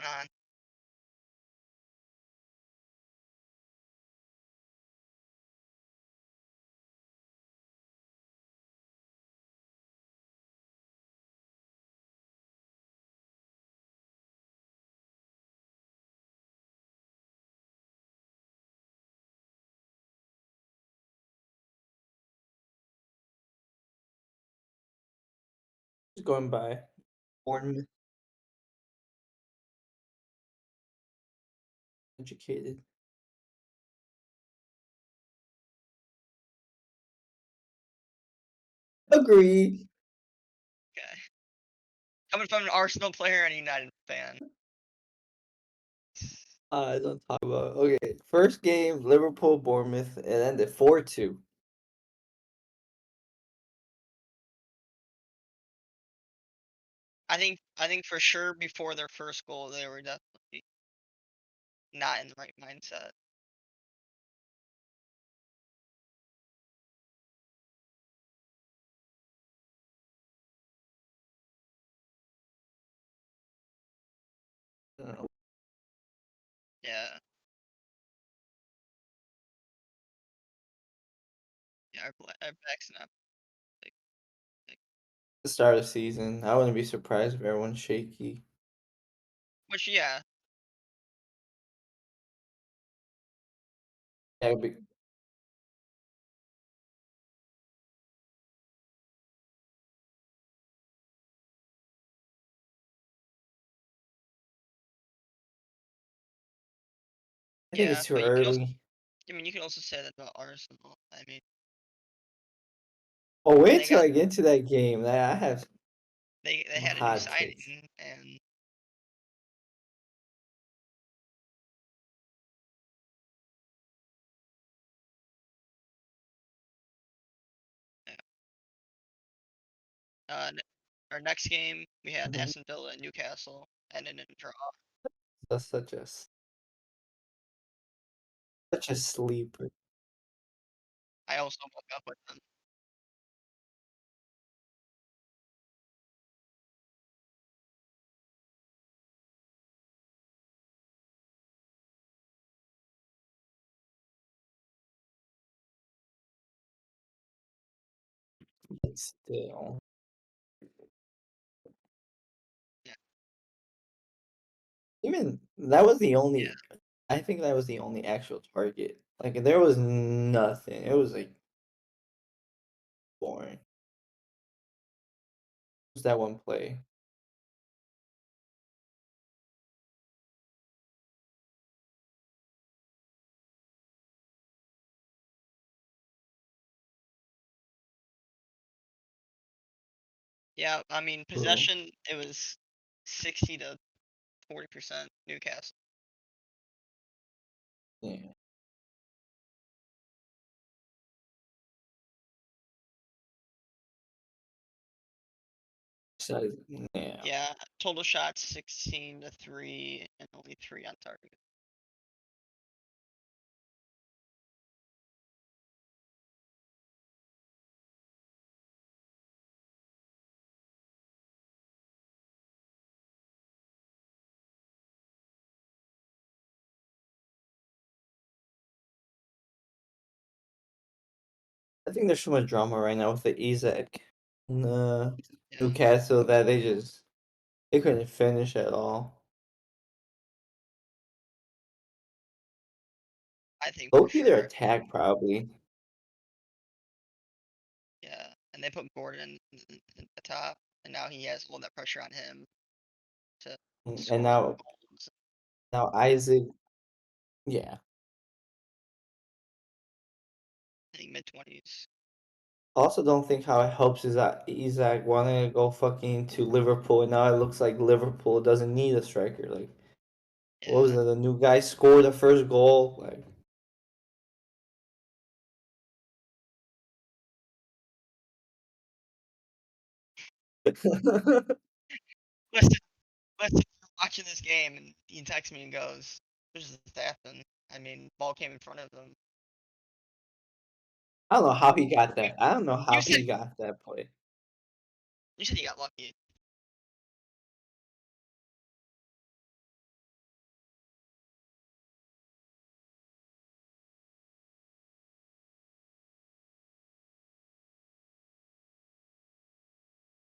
going on? Just going by Bournemouth educated. Agreed. Okay. Coming from an Arsenal player and a United fan. Don't talk about. Okay, first game Liverpool Bournemouth. It ended 4-2. I think for sure before their first goal they were definitely not in the right mindset. Uh, Yeah. Yeah, our back's not like the start of the season. I wouldn't be surprised if everyone's shaky. which yeah, Yeah, I think yeah, it's too but you could also early. I mean you can also say that about Arsenal. I mean, Oh, wait they till got I get into that game. I have they some had a new hot takes. signing and yeah. Ne Our next game we had Mhm. Aston Villa and Newcastle ended in a draw. That's such a sleeper. I also woke up with them. But still, Yeah, even that was the yeah. only. I think that was the only actual target. Like there was nothing. It was like boring. Just that one play. Yeah, I mean, True. possession, it was 60 to 40% Newcastle. Yeah. So, yeah. Yeah, total shots 16 to 3 and only 3 on target. I think there's so much drama right now with the Isaac and Yeah, Newcastle that they couldn't finish at all. I think for Low-key their sure. attack probably. Yeah, and they put Gordon in the top, and now he has all that pressure on him to And score more goals. now Isaac, yeah. I think mid-20s. Also don't think how it helps is that Isaac wanting to go fucking to Liverpool and now it looks like Liverpool doesn't need a striker. Like what was Yeah, it? The new guy scored the first goal. Like listen, listen, watching this game, and he texts me and goes, "This is happened." I mean, ball came in front of him. I don't know how he got You, that. I don't know you how said he got that play. you said he got lucky.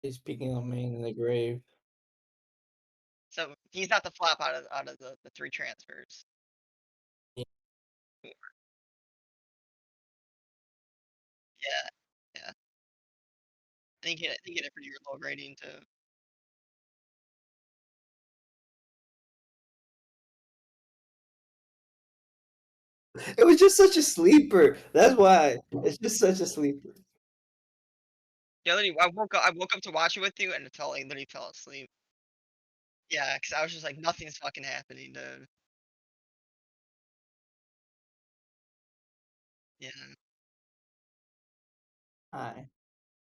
He's speaking of man in the grave. So he's not the flop out of the three transfers. Yeah. Yeah, yeah. I think he had a pretty low rating too. It was just such a sleeper. That's why. It's just such a sleeper. Yeah, literally, I woke up to watch it with you, and I literally fell asleep. Yeah, cause I was just like, "Nothing's fucking happening, dude." Yeah. Alright.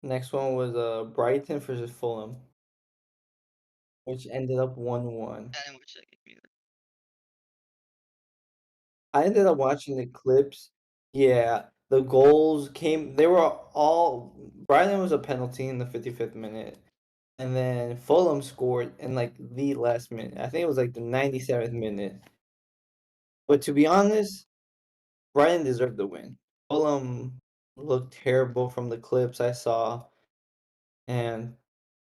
Next one was Brighton versus Fulham, which ended up 1-1. I didn't watch that game either. I ended up watching the clips. Yeah, the goals came they were all Brighton was a penalty in the 55th minute, and then Fulham scored in, like, the last minute. I think it was, like, the 97th minute. But to be honest, Brighton deserved the win. Fulham looked terrible from the clips I saw, and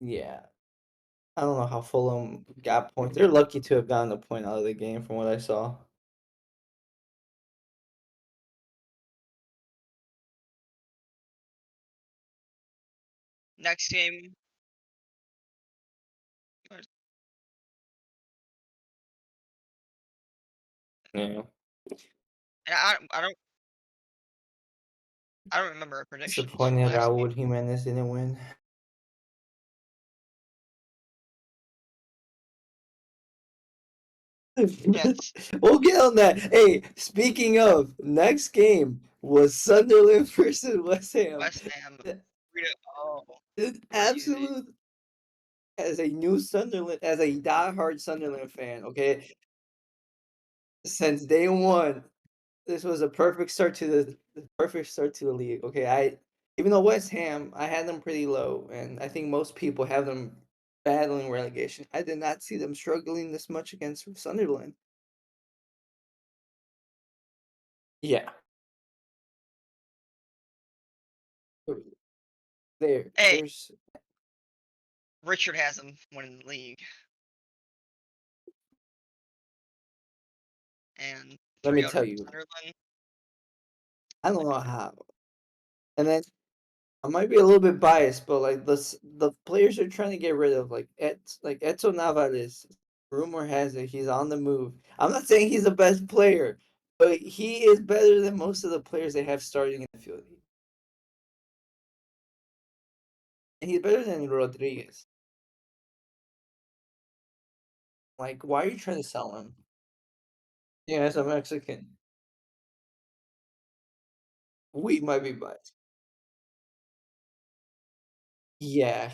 yeah, I don't know how Fulham got points. They're lucky to have gotten a point out of the game from what I saw. Next game was Yeah. and I don't remember our predictions from Disappointed last game. Raul Jimenez didn't win. Yes, We'll get on that. Hey, speaking of, next game was Sunderland versus West Ham. West Ham 3-0. An Crazy. absolute as a new Sunderland, as a diehard Sunderland fan, okay, since day one, this was a perfect start to the league. Okay, even though West Ham, I had them pretty low, and I think most people have them battling relegation. I did not see them struggling this much against Sunderland. Yeah, Hey, there's. Richard has them winning the league, and Let me 3-0 to tell you, Sunderland. I don't know how. And then I might be a little bit biased, but like the players are trying to get rid of like Eto Navares. Rumor has it he's on the move. I'm not saying he's the best player, but he is better than most of the players they have starting in the field. And he's better than Rodriguez. Like, why are you trying to sell him? Yeah, as a Mexican, we might be biased. Yeah,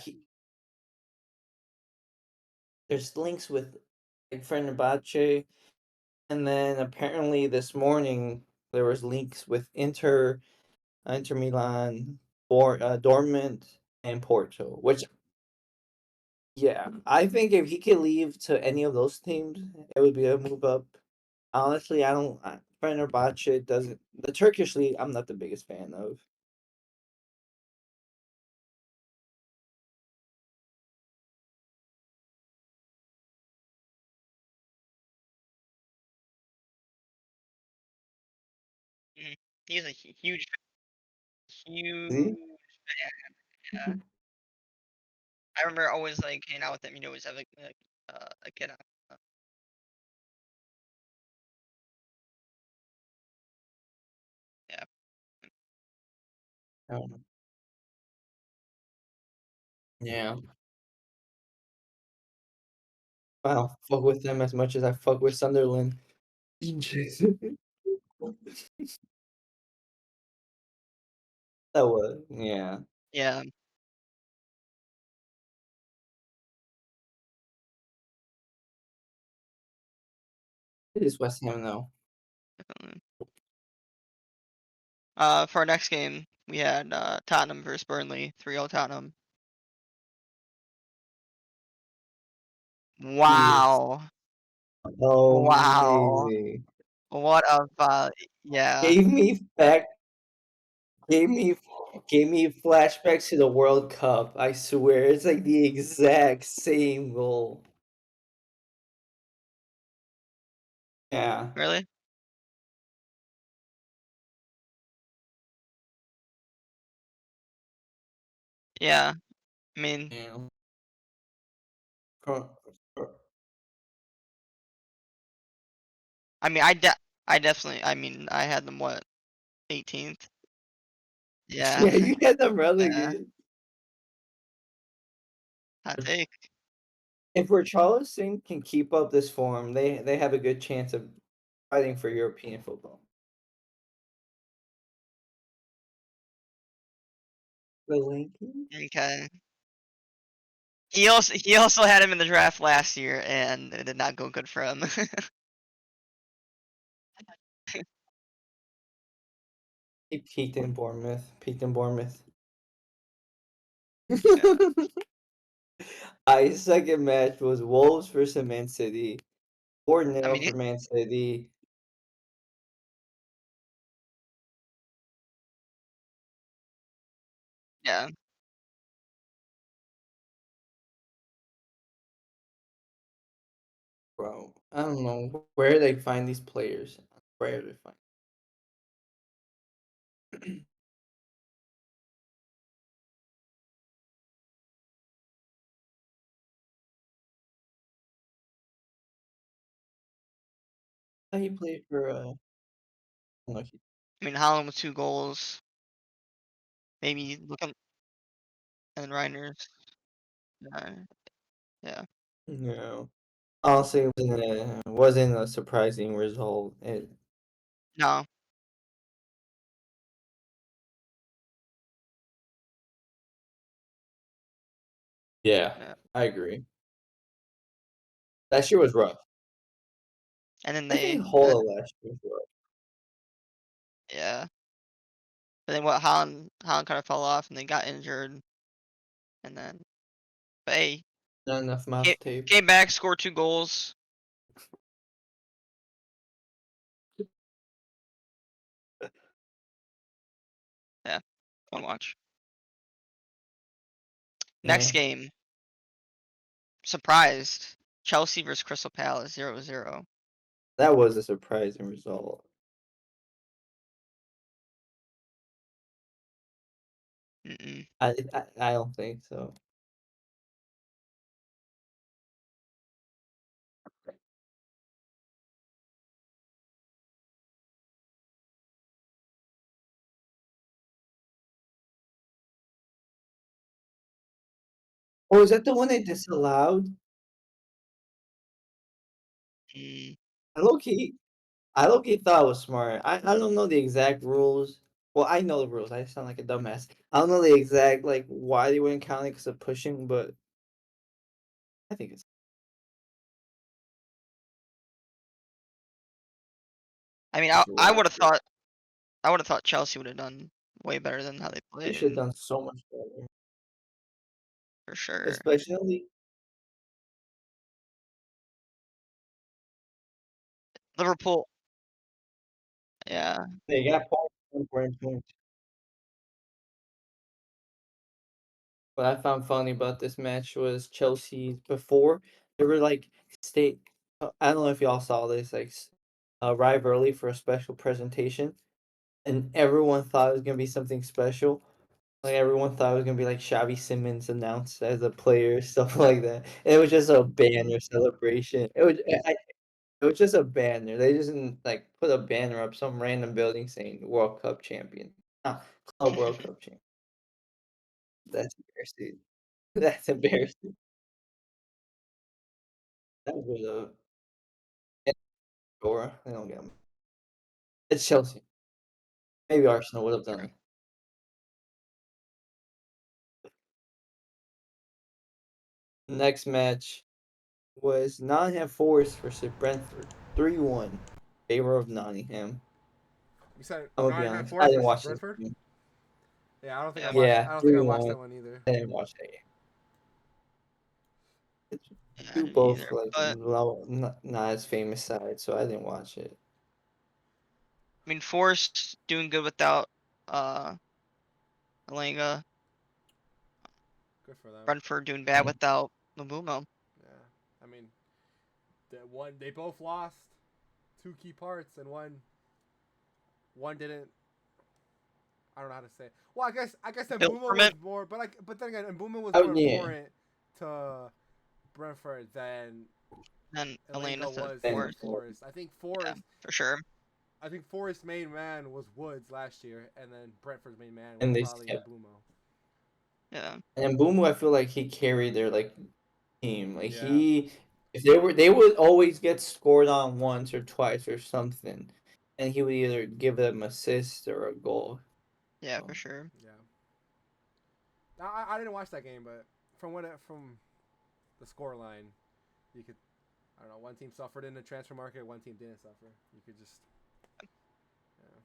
there's links with like Fenerbahce, and then apparently this morning there was links with Inter Milan, Dortmund, and Porto. Which, yeah, I think if he could leave to any of those teams, it would be a move up. Honestly, I don't. Fenerbahce doesn't. The Turkish league, I'm not the biggest fan of. Mhm. He's a huge, See? huge fan. Yeah, I remember always like hanging out with him. Always have a kid on. Yeah. Yeah, I don't fuck with them as much as I fuck with Sunderland. that was yeah. Yeah. It is West Ham though. Definitely. For our next game, we had Tottenham versus Burnley, 3-0 Tottenham. Yes. Wow. Wow. Amazing. What a yeah. Gave me back Gave me gave me flashbacks to the World Cup. I swear, it's like the exact same goal. Yeah. Really? Yeah. I mean, Damn. Cro- cro- I mean, I definitely. I mean, I had them what 18th. Yeah. Yeah, you had them Yeah. relegated. Hot take. If Richarlison can keep up this form, they have a good chance of fighting for European football. The Lincoln? Okay. He also had him in the draft last year, and it did not go good for him. He peaked in Bournemouth. Peaked in Bournemouth. Yeah. His second match was Wolves versus Man City. 4 I nil mean, for Man City. yeah. Bro, I don't know where they find these players. Where they find he played for no, I mean, Holland with 2 goals. Maybe looking and Reiners. Yeah. Yeah. no. Honestly, it wasn't a surprising result. No. Yeah, Yeah. I agree. That year was rough. And then I think they, the whole of last year was rough. yeah. And then what? Holland kind of fell off, and then got injured, and then but hey, Not enough came mouth tape. came back, scored 2 goals. Yeah. Fun watch. Next Yeah, game, surprised. Chelsea versus Crystal Palace 0-0. that was a surprising result. Mm-mm. I don't think so. Oh, is that the one they disallowed? Mm. I low key I low key thought it was smart. I don't know the exact rules. Well, I know the rules. I sound like a dumbass. I don't know the exact like why they wouldn't count it because of pushing, but I think it's I mean, just wrong. I would have thought Chelsea would have done way better than how they They should have played done so much better, for sure. especially Liverpool, yeah, they got points, important points. What I found funny about this match was Chelsea before they were like state. I don't know if y'all saw this, like arrive early for a special presentation, and everyone thought it was gonna be something special. Like everyone thought it was gonna be like Xavi Simmons announced as a player, stuff like that. It was just a banner celebration. It was just a banner. They just didn't like put a banner up some random building saying World Cup champion. Club World Cup champion. That's embarrassing. That's embarrassing. That was a Dora. They don't get 'em. It's Chelsea. Maybe Arsenal would have done true. it. Next match was Nottingham Forest versus Brentford. 3-1. Favor of Nottingham. You said I'm gonna be Nottingham honest. I Forest didn't versus watch this Brentford. game. Yeah, I don't think I Yeah, watched. Yeah, I don't think I watched 3-1. that one either. I didn't watch that game. It's yeah, I two didn't both either. like But low, not as famous sides, so I didn't watch it. I mean, Forest doing good without uh Elanga, Good for them. Brentford doing bad without Mabumo. Yeah. I mean, they both lost two key parts, and one didn't. I don't know how to say it. Well, I guess Built Mbuma from was it, more, but then again, Mbuma was Oh more yeah. important to Brentford than and Elena Elenka to was to Forest. Forest. I think Yeah, for sure. Forest's main man was Woods last year, and then Brentford's main man was And they probably yeah. Mbumo. Yeah, And Mbumu, I feel like he carried their like team. Like Yeah. if they would always get scored on once or twice or something, and he would either give them assist or a goal. yeah, for Um, sure. Yeah. I didn't watch that game, but from the score line, you could I don't know. One team suffered in the transfer market. One team didn't suffer. You could just yeah.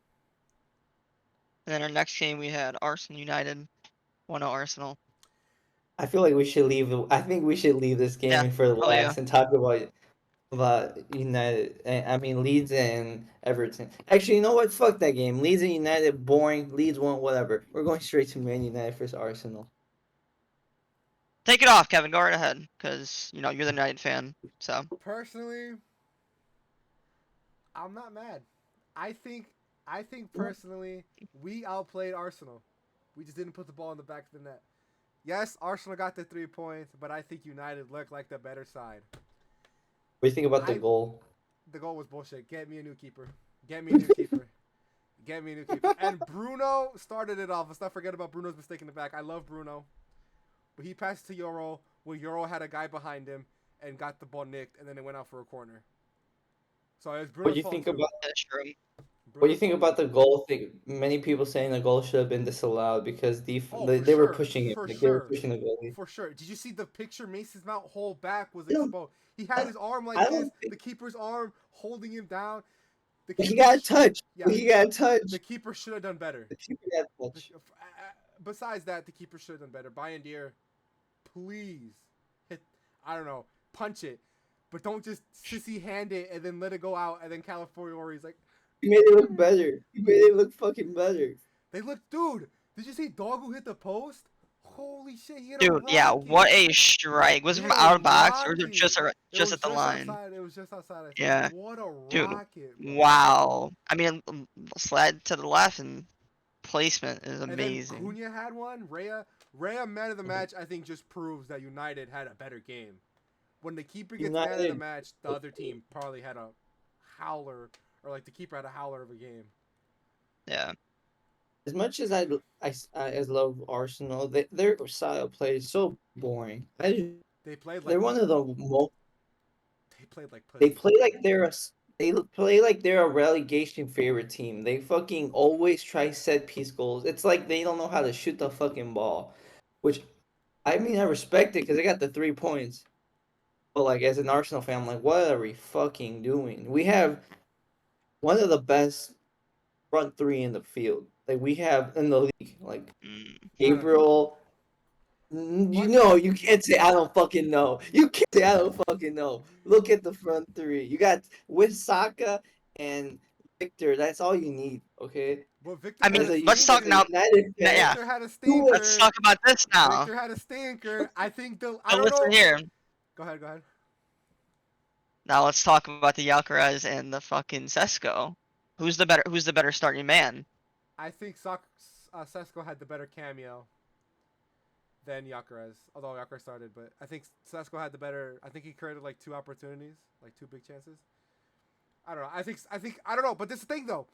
And then our next game we had Arsenal United, 1-0 Arsenal. I feel like we should leave. I think we should leave this Yeah, game for oh yeah. last and talk about United. I mean Leeds and Everton. Actually, you know what? Fuck that game. Leeds and United, boring. Leeds won, whatever. We're going straight to Man United versus Arsenal. Take it off, Kevin. Go right ahead, because you're the United fan. So Personally, I'm not mad. I think personally we outplayed Arsenal. We just didn't put the ball in the back of the net. Yes, Arsenal got the 3 points, but I think United looked like the better side. What do you think about the I goal? The goal was bullshit. Get me a new keeper. Get me a new keeper. Get me a new keeper. And Bruno started it off. Let's not forget about Bruno's mistake in the back. I love Bruno. But he passed to Euro, where Euro had a guy behind him and got the ball nicked, and then it went out for a corner. So it was What do Bruno's you fault think too. about? that's true. What do you Bruno's think fault about too. the goal thing? Many people saying the goal should have been disallowed because Oh, they were pushing it, for like they were sure, pushing the goalie. for sure. Did you see the picture? Mason's Mount whole back was I don't, exposed. He had his arm I like this. don't think The keeper's arm holding him down. The he keeper, got a touch. yeah, He got a the touch. keeper should have done better. The keeper got a The, touch. besides that, the keeper should have done better. Bayern Deer, please hit. I don't know, punch it, but don't just sissy hand it and then let it go out. And then Californiori's like, He made it look better. He made it look fucking better. they look, dude. Did you see Dog who hit the post? Holy shit, he hit a Dude, yeah, rocket. what a strike. Was He it hit from a out of box or was it rocket. It just was at the just line? outside. It was just outside, I think. Yeah, What a dude. rocket, bro. Wow. I mean, slide to the left and placement is And then amazing. Cunha had one. Rhea, man of the match, I think just proves that United had a better game. When the keeper gets man of the United. match, the other team probably had a howler, or like the keeper had a howler of a game. Yeah. As much as I as love Arsenal, their style of play is so boring. They played They're like one of the most. they played like They pussies. play like they play like they're a relegation favorite team. They fucking always try set piece goals. It's like they don't know how to shoot the fucking ball, which I mean I respect it because they got the 3 points. But like as an Arsenal fan, I'm like, what are we fucking doing? We have one of the best front three in the field. Like we have in the league. Like Mm. I don't. Gabriel. You What? know, you can't say I don't fucking know. You can't say I don't fucking know. Look at the front three. You got with Saka and Victor. That's all you need, okay? But Victor I had mean, a let's talk As a stinker. now. United fan, Yeah, Victor had a do it. let's stinker. talk about this now. Victor had a stinker. I think the. I But don't listen know. here. Go ahead. Go ahead. Now let's talk about the Gyökeres and the fucking Sesko. Who's the better starting man? I think Sesko had the better cameo than Gyökeres, although Gyökeres started. But I think Sesko had the better. I think he created like two opportunities, like two big chances. I don't know. I don't know. But this thing though,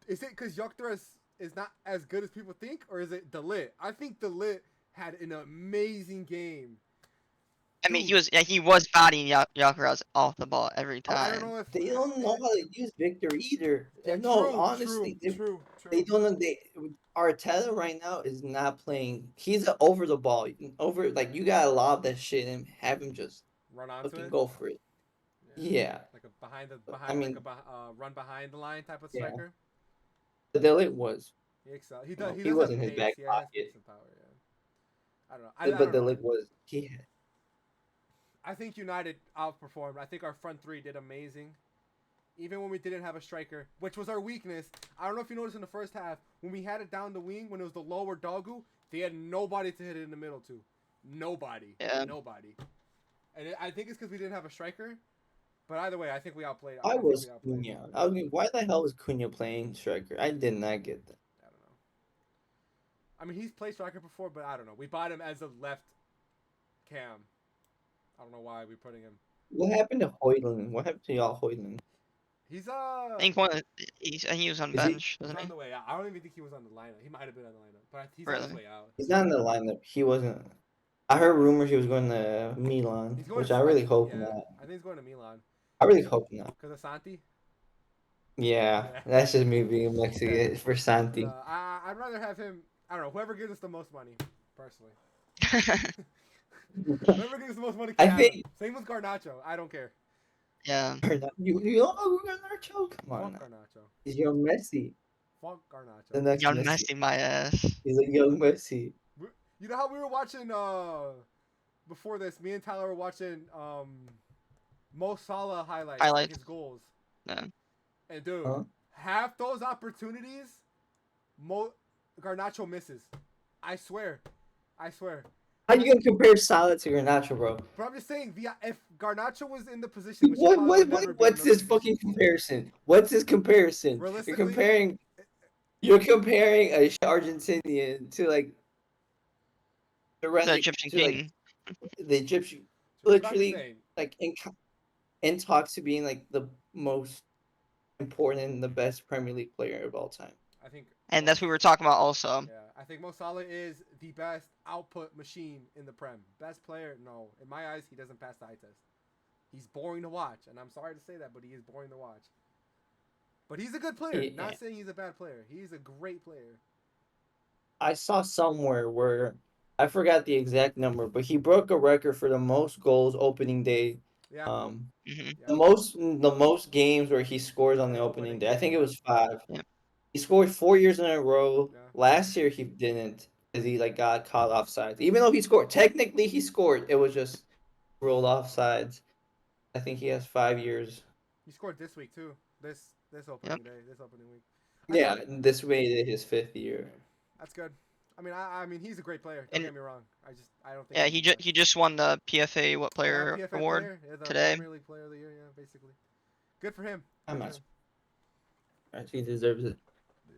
is it because Gyökeres is not as good as people think, or is it Delit? I think Delit had an amazing game. I mean, Dude, he was bodying Gyökeres off the ball every I don't time. know if They don't know how to use Victor either. yeah, No, true, honestly, they true. don't know. Arteta right now is not playing. He's over the ball. Over like you gotta lob that shit and have him just Run onto fucking it. go for it. Yeah, Yeah, like a behind the I behind like a mean, run behind the line type of yeah. striker. The Delete was. He excels. He You does. know, He he does was have in his pace. back Yeah, he has pace pocket, and power. Yeah. I don't know. I but don't know. Delete was he I think United outperformed. I think our front three did amazing. even when we didn't have a striker, which was our weakness. I don't know if you noticed in the first half when we had it down the wing when it was the lower Dogu, they had nobody to hit it in the middle to. Nobody. Yeah. Nobody. And I think it's because we didn't have a striker. But either way, I think we outplayed. I I think we was outplayed. Cunha. I mean, why the hell was Cunha playing striker? I did not get that. I don't know. I mean, he's played striker before, but I don't know. We bought him as a left cam. I don't know why we're putting him. What happened to Hoyland? What happened to y'all Hoyland? He's I think he was on Is he? bench, he's wasn't on he? the way out. I don't even think he was on the lineup. He might have been on the lineup, but he's on his Really? way out. He's not in the lineup. He wasn't. I heard rumors he was going to Milan, He's going which to, I really hope yeah, not. I think he's going to Milan. I really hope not. Because of Santi? Yeah, Yeah. that's just me being Mexican for Santi. I'd rather have him, I don't know, whoever gives us the most money, personally. Whoever gives us the most money can I have think him. Same with Garnacho. I don't care. Yeah. you don't know Garnacho? Come on, Fuck now. Garnacho. He's young Messi. Fuck The Garnacho. next Young Messi. Messi, my ass. He's a young Messi. You know how we were watching, before this, me and Tyler were watching, Mo Salah highlights, like Highlights. his goals. Yeah. And dude, Huh? half those opportunities, Garnacho misses. I swear. How you gonna compare Salah to Garnacho, bro? But I'm just saying, if Garnacho was in the position, which he probably would never be What's in those this fucking positions. comparison? What's this comparison? Realistically, You're comparing a Argentinian to like The Egyptian to like king. the Egyptian, but I'm just literally saying, like in talks to being like the most important and the best Premier League player of all time. I think, And that's what we were talking about also. yeah, I think Mo Salah is the best output machine in the Prem. Best player? No, in my eyes, he doesn't pass the eye test. He's boring to watch, and I'm sorry to say that, but he is boring to watch. But he's a good player. Yeah. Not saying he's a bad player. He's a great player. I saw somewhere where I forgot the exact number, but he broke a record for the most goals opening day. Yeah. Um, Hmm. Yeah. the most games where he scores on the opening day. I think it was 5. Yeah. He scored 4 years in a row. Yeah. Last year he didn't, because he like got caught offsides. Even though he scored, technically he scored. It was just ruled offsides. I think he has 5 years. He scored this week too. This opening day, this opening week. Yeah, this made it his 5th year. That's good. I mean, he's a great player. Don't And- get me wrong. I don't think. Yeah, he's the he just won the PFA player PFA award player. Yeah, the today. Premier League Player of the Year. Yeah, basically. Good for him. I'm Good not for him. surprised. He deserves it.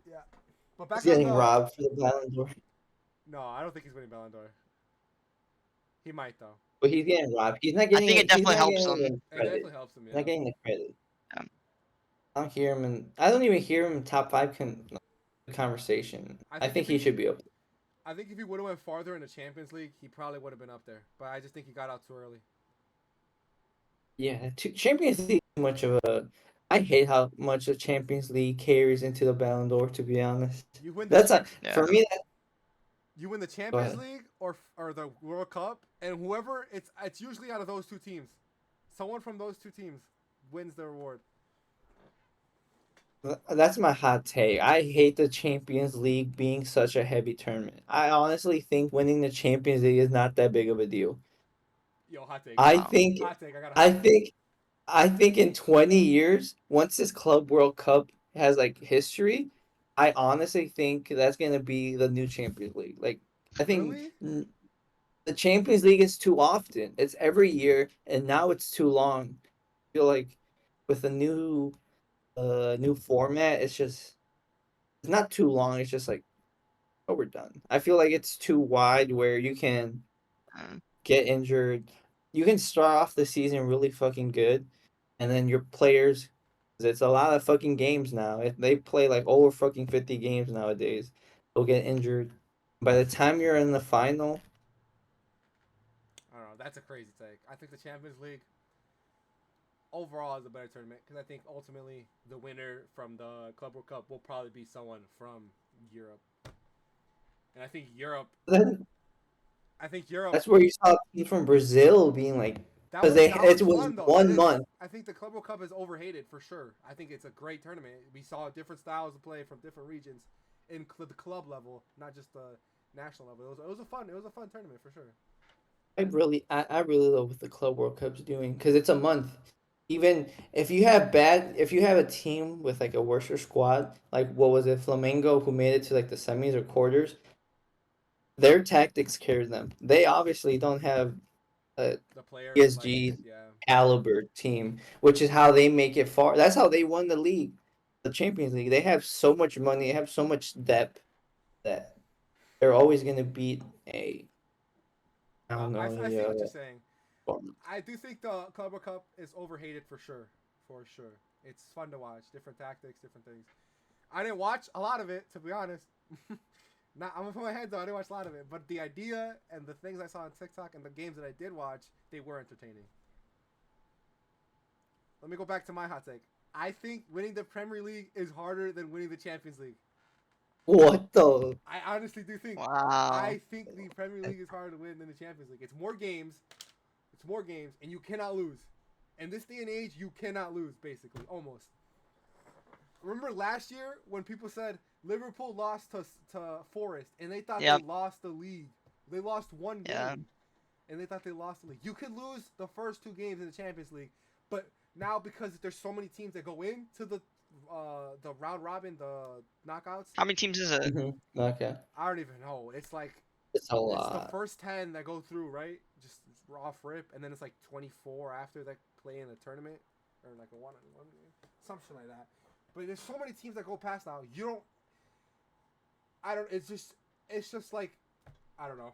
Yeah. But back He's getting on the, robbed for the Ballon d'Or. No, I don't think he's winning Ballon d'Or. He might though. But he's getting robbed. He's not I getting. think it definitely he's not helps getting him. the It credit. definitely helps him. He's Yeah. not getting the credit. Yeah. I don't hear him, and I don't even hear him in top 5 conversation. I think he should be up. I think if he would have went farther in the Champions League, he probably would have been up there. But I just think he got out too early. Yeah, Champions League is much of a. I hate how much the Champions League carries into the Ballon d'Or. To be honest, You win. that's a, Yeah. for me. You win the Champions ahead. League or the World Cup, and whoever it's usually out of those two teams. Someone from those two teams wins the award. That's my hot take. I hate the Champions League being such a heavy tournament. I honestly think winning the Champions League is not that big of a deal. Yo, hot take. I Wow. think Hot take. I got a hot I take. think I think in 20 years, once this Club World Cup has like history, I honestly think that's gonna be the new Champions League. Like I think Really? the Champions League is too often. It's every year, and now it's too long. I feel like with a new format, it's not too long. It's just like, oh, we're done. I feel like it's too wide where you can Uh, get injured. You can start off the season really fucking good, and then your players, 'cause it's a lot of fucking games now. If they play like over fucking 50 games nowadays, they'll get injured. By the time you're in the final, I don't know. That's a crazy take. I think the Champions League overall is a better tournament because I think ultimately the winner from the Club World Cup will probably be someone from Europe. And I think Europe. then Europe. that's where you saw people from Brazil being like, because it was fun, though. 1 That is- month. I think the Club World Cup is overhated for sure. I think it's a great tournament. We saw different styles of play from different regions in the club level, not just the national level. It was a fun tournament for sure. I really love what the Club World Cup's doing because it's a month. even if you have a team with like a worse squad, like what was it, Flamengo, who made it to like the semis or quarters, their tactics carried them. They obviously don't have a The players like PSG yeah. caliber team, which is how they make it far. That's how they won the league, the Champions League. They have so much money, they have so much depth that they're always gonna beat a I No, don't know I see what you're saying. um, I do think the Club World Cup is overhated for sure. For sure. It's fun to watch. Different tactics, different things. I didn't watch a lot of it, to be honest. Not, I'm gonna put my hands on. I didn't watch a lot of it, but the idea and the things I saw on TikTok and the games that I did watch, they were entertaining. Let me go back to my hot take. I think winning the Premier League is harder than winning the Champions League. what the I honestly do think. Wow. I think the Premier League is harder to win than the Champions League. It's more games. It's more games, and you cannot lose. In this day and age, you cannot lose, basically, almost. Remember last year when people said Liverpool lost to Forest, and they thought they Yep. lost the league. They lost one Yeah. game, and they thought they lost the league. You could lose the first two games in the Champions League, but now because there's so many teams that go into the round robin, the knockouts, How many teams is it? Okay, I don't even know. It's like it's a it's the lot. first 10 that go through, right? Just off rip, and then it's like 24 after that play in a tournament or like a one-on-one game, something like that. But there's so many teams that go past now. You don't. I don't. It's just like I don't know.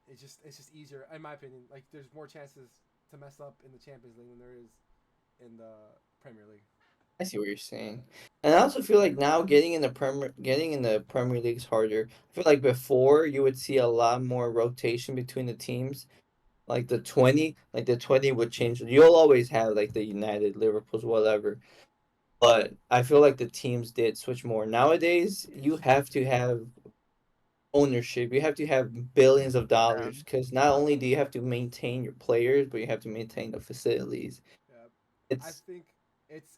It's just easier in my opinion. Like there's more chances to mess up in the Champions League than there is in the Premier League. I see what you're saying, and I also feel like now getting in the Premier League is harder. I feel like before you would see a lot more rotation between the teams. Like the 20 would change. You'll always have like the United, Liverpool's, whatever. But I feel like the teams did switch more. Nowadays, you have to have ownership. You have to have billions of dollars Um, because not only do you have to maintain your players, but you have to maintain the facilities. Yeah, I It's think it's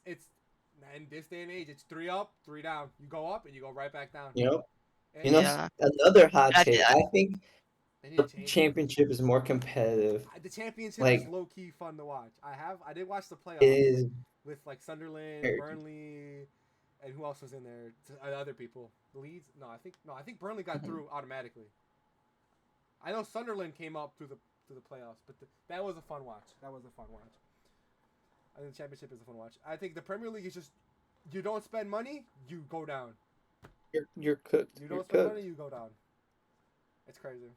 in this day and age, it's three up, three down. You go up and you go right back down. you know, And you know, yeah. another hot I, th- take. I I think they need the to change it. championship is more competitive. The championship is Like low key fun to watch. I did watch the it playoffs is with like Sunderland, very Burnley, and who else was in there? Other people. Leeds? No. I think Burnley got competitive. through automatically. I know Sunderland came up through the playoffs, but that was a fun watch. That was a fun watch. I think the championship is a fun watch. I think the Premier League is just you don't spend money, you go down. You're cooked. You You're don't spend money, cooked. you go down. It's crazy.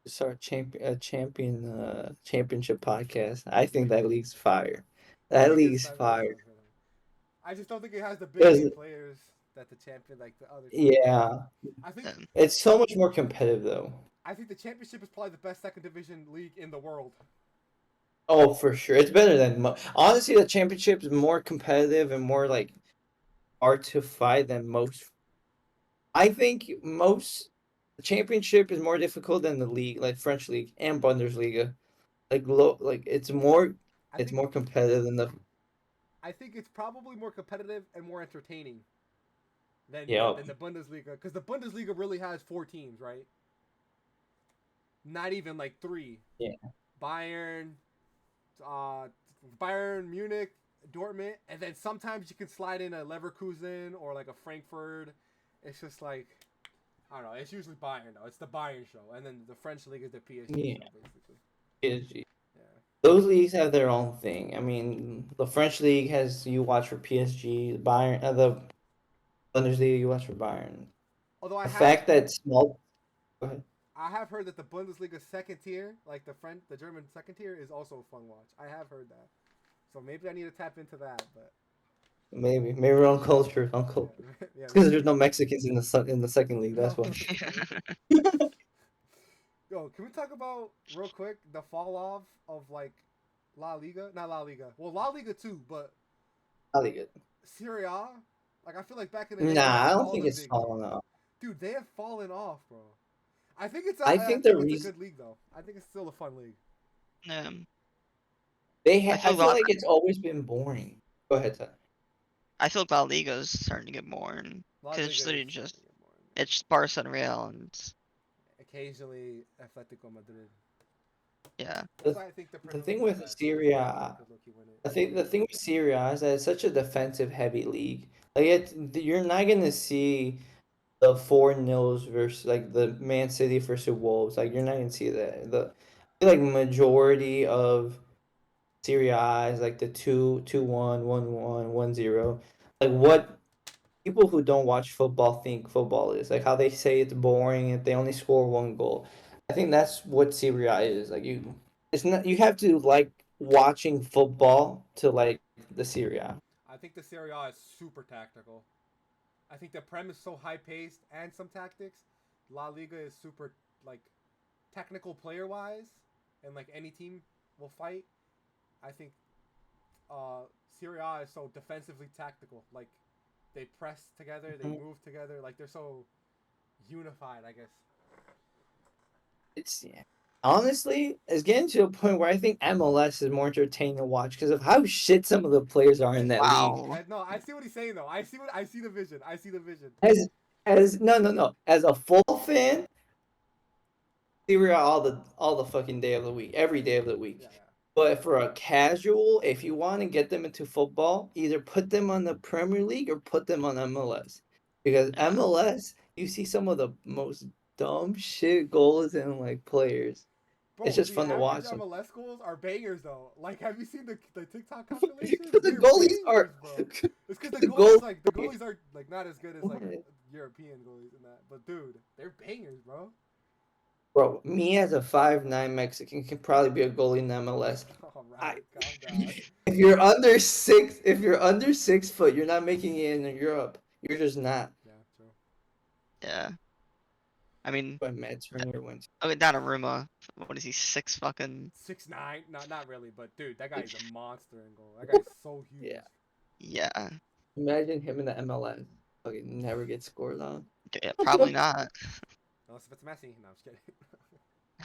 Start championship podcast. I think that league's fire. I That think it's league's I think it's fire. fun for them. I just don't think it has the big Because name players that the champion like the other teams have. yeah, I think um, it's so much more competitive though. I think the championship is probably the best second division league in the world. Oh, for sure, it's better than honestly. The championship is more competitive and more like hard to fight than most. I think most the championship is more difficult than the league, like French league and Bundesliga. Like I it's think more competitive than the I think it's probably more competitive and more entertaining yeah. than the Bundesliga because the Bundesliga really has four teams, right? Not even like three. Yeah. Bayern, uh, Bayern Munich, Dortmund, and then sometimes you can slide in a Leverkusen or like a Frankfurt. It's just like I don't know. It's usually Bayern though. It's the Bayern show, and then the French league is the PSG Yeah. show, basically. PSG. Yeah. Those leagues have their own thing. I mean, the French league has you watch for PSG, Bayern, the Bundesliga you watch for Bayern. Although The fact that small, go ahead. I have heard that the Bundesliga second tier, like the German second tier, is also a fun watch. I have heard that, so maybe I need to tap into that. But Maybe we're on culture, yeah, yeah, It's because maybe. there's no Mexicans in the second league. That's No, why. yo, can we talk about real quick the fall off of like La Liga? Not La Liga. Well, La Liga too, but Probably good. Serie A. Like I feel like back in the day, Nah, they had I don't all think the it's big falling names. off. Dude, they have fallen off, bro. I I think the think it's a reason good league though. I think it's still a fun league. um, I I feel feel La, like it's always been boring. Go ahead, Ted. I feel La Liga's starting to get boring La because it's Liga literally is starting just to get boring. it's Barca and Real and Occasionally Atletico Madrid. Yeah. That's The why I think the the Premier thing League is with best. Serie I think they A, could low-key win it. I think the thing with Serie A is that it's such a defensive heavy league. Like you're not gonna see the 4-0s versus like the Man City versus Wolves. Like you're not gonna see that. I feel like majority of Serie A is like the 2-1, 1-1, 1-0. Like what people who don't watch football think football is. Like how they say it's boring if they only score one goal. I think that's what Serie A is. Like it's not. You have to like watching football to like the Serie A. I think the Serie A is super tactical. I think the Prem is so high-paced and some tactics. La Liga is super like technical player-wise, and like any team will fight. I think Serie A is so defensively tactical. Like they press together, they Mhm. move together. Like they're so unified, I guess. It's yeah. Honestly, it's getting to a point where I think MLS is more entertaining to watch because of how shit some of the players are in that league. Wow. No, I see what he's saying though. I see the vision. I see the vision. As no. As a full fan, Serie A all the fucking day of the week, every day of the week. Yeah, yeah. But for a casual, if you want to get them into football, either put them on the Premier League or put them on MLS. Because Yeah. MLS, you see some of the most dumb shit goals and like players. It's Bro, just the fun to average watch them. MLS goals are bangers though. Like, have you seen the TikTok compilations? Because the They're goalies are bangers, bro. It's because the goal. the goalies are like not as good as like European goalies and that. But dude, they're bangers, bro. Bro, me as a 5'9" Mexican can probably be a goalie in MLS. All I right, calm down. if you're under 6 foot, you're not making it in Europe. You're just not. Yeah, true. Yeah. I mean, But Matt Turner went. okay, Donnarumma. What is he? 6 fucking. 6'9", not really, but dude, that guy is a monster in goal. That guy's so huge. Yeah. Yeah. Imagine him in the MLS. Fucking never get scored on. Yeah, probably not. Unless if it's Messi. No, I'm just kidding.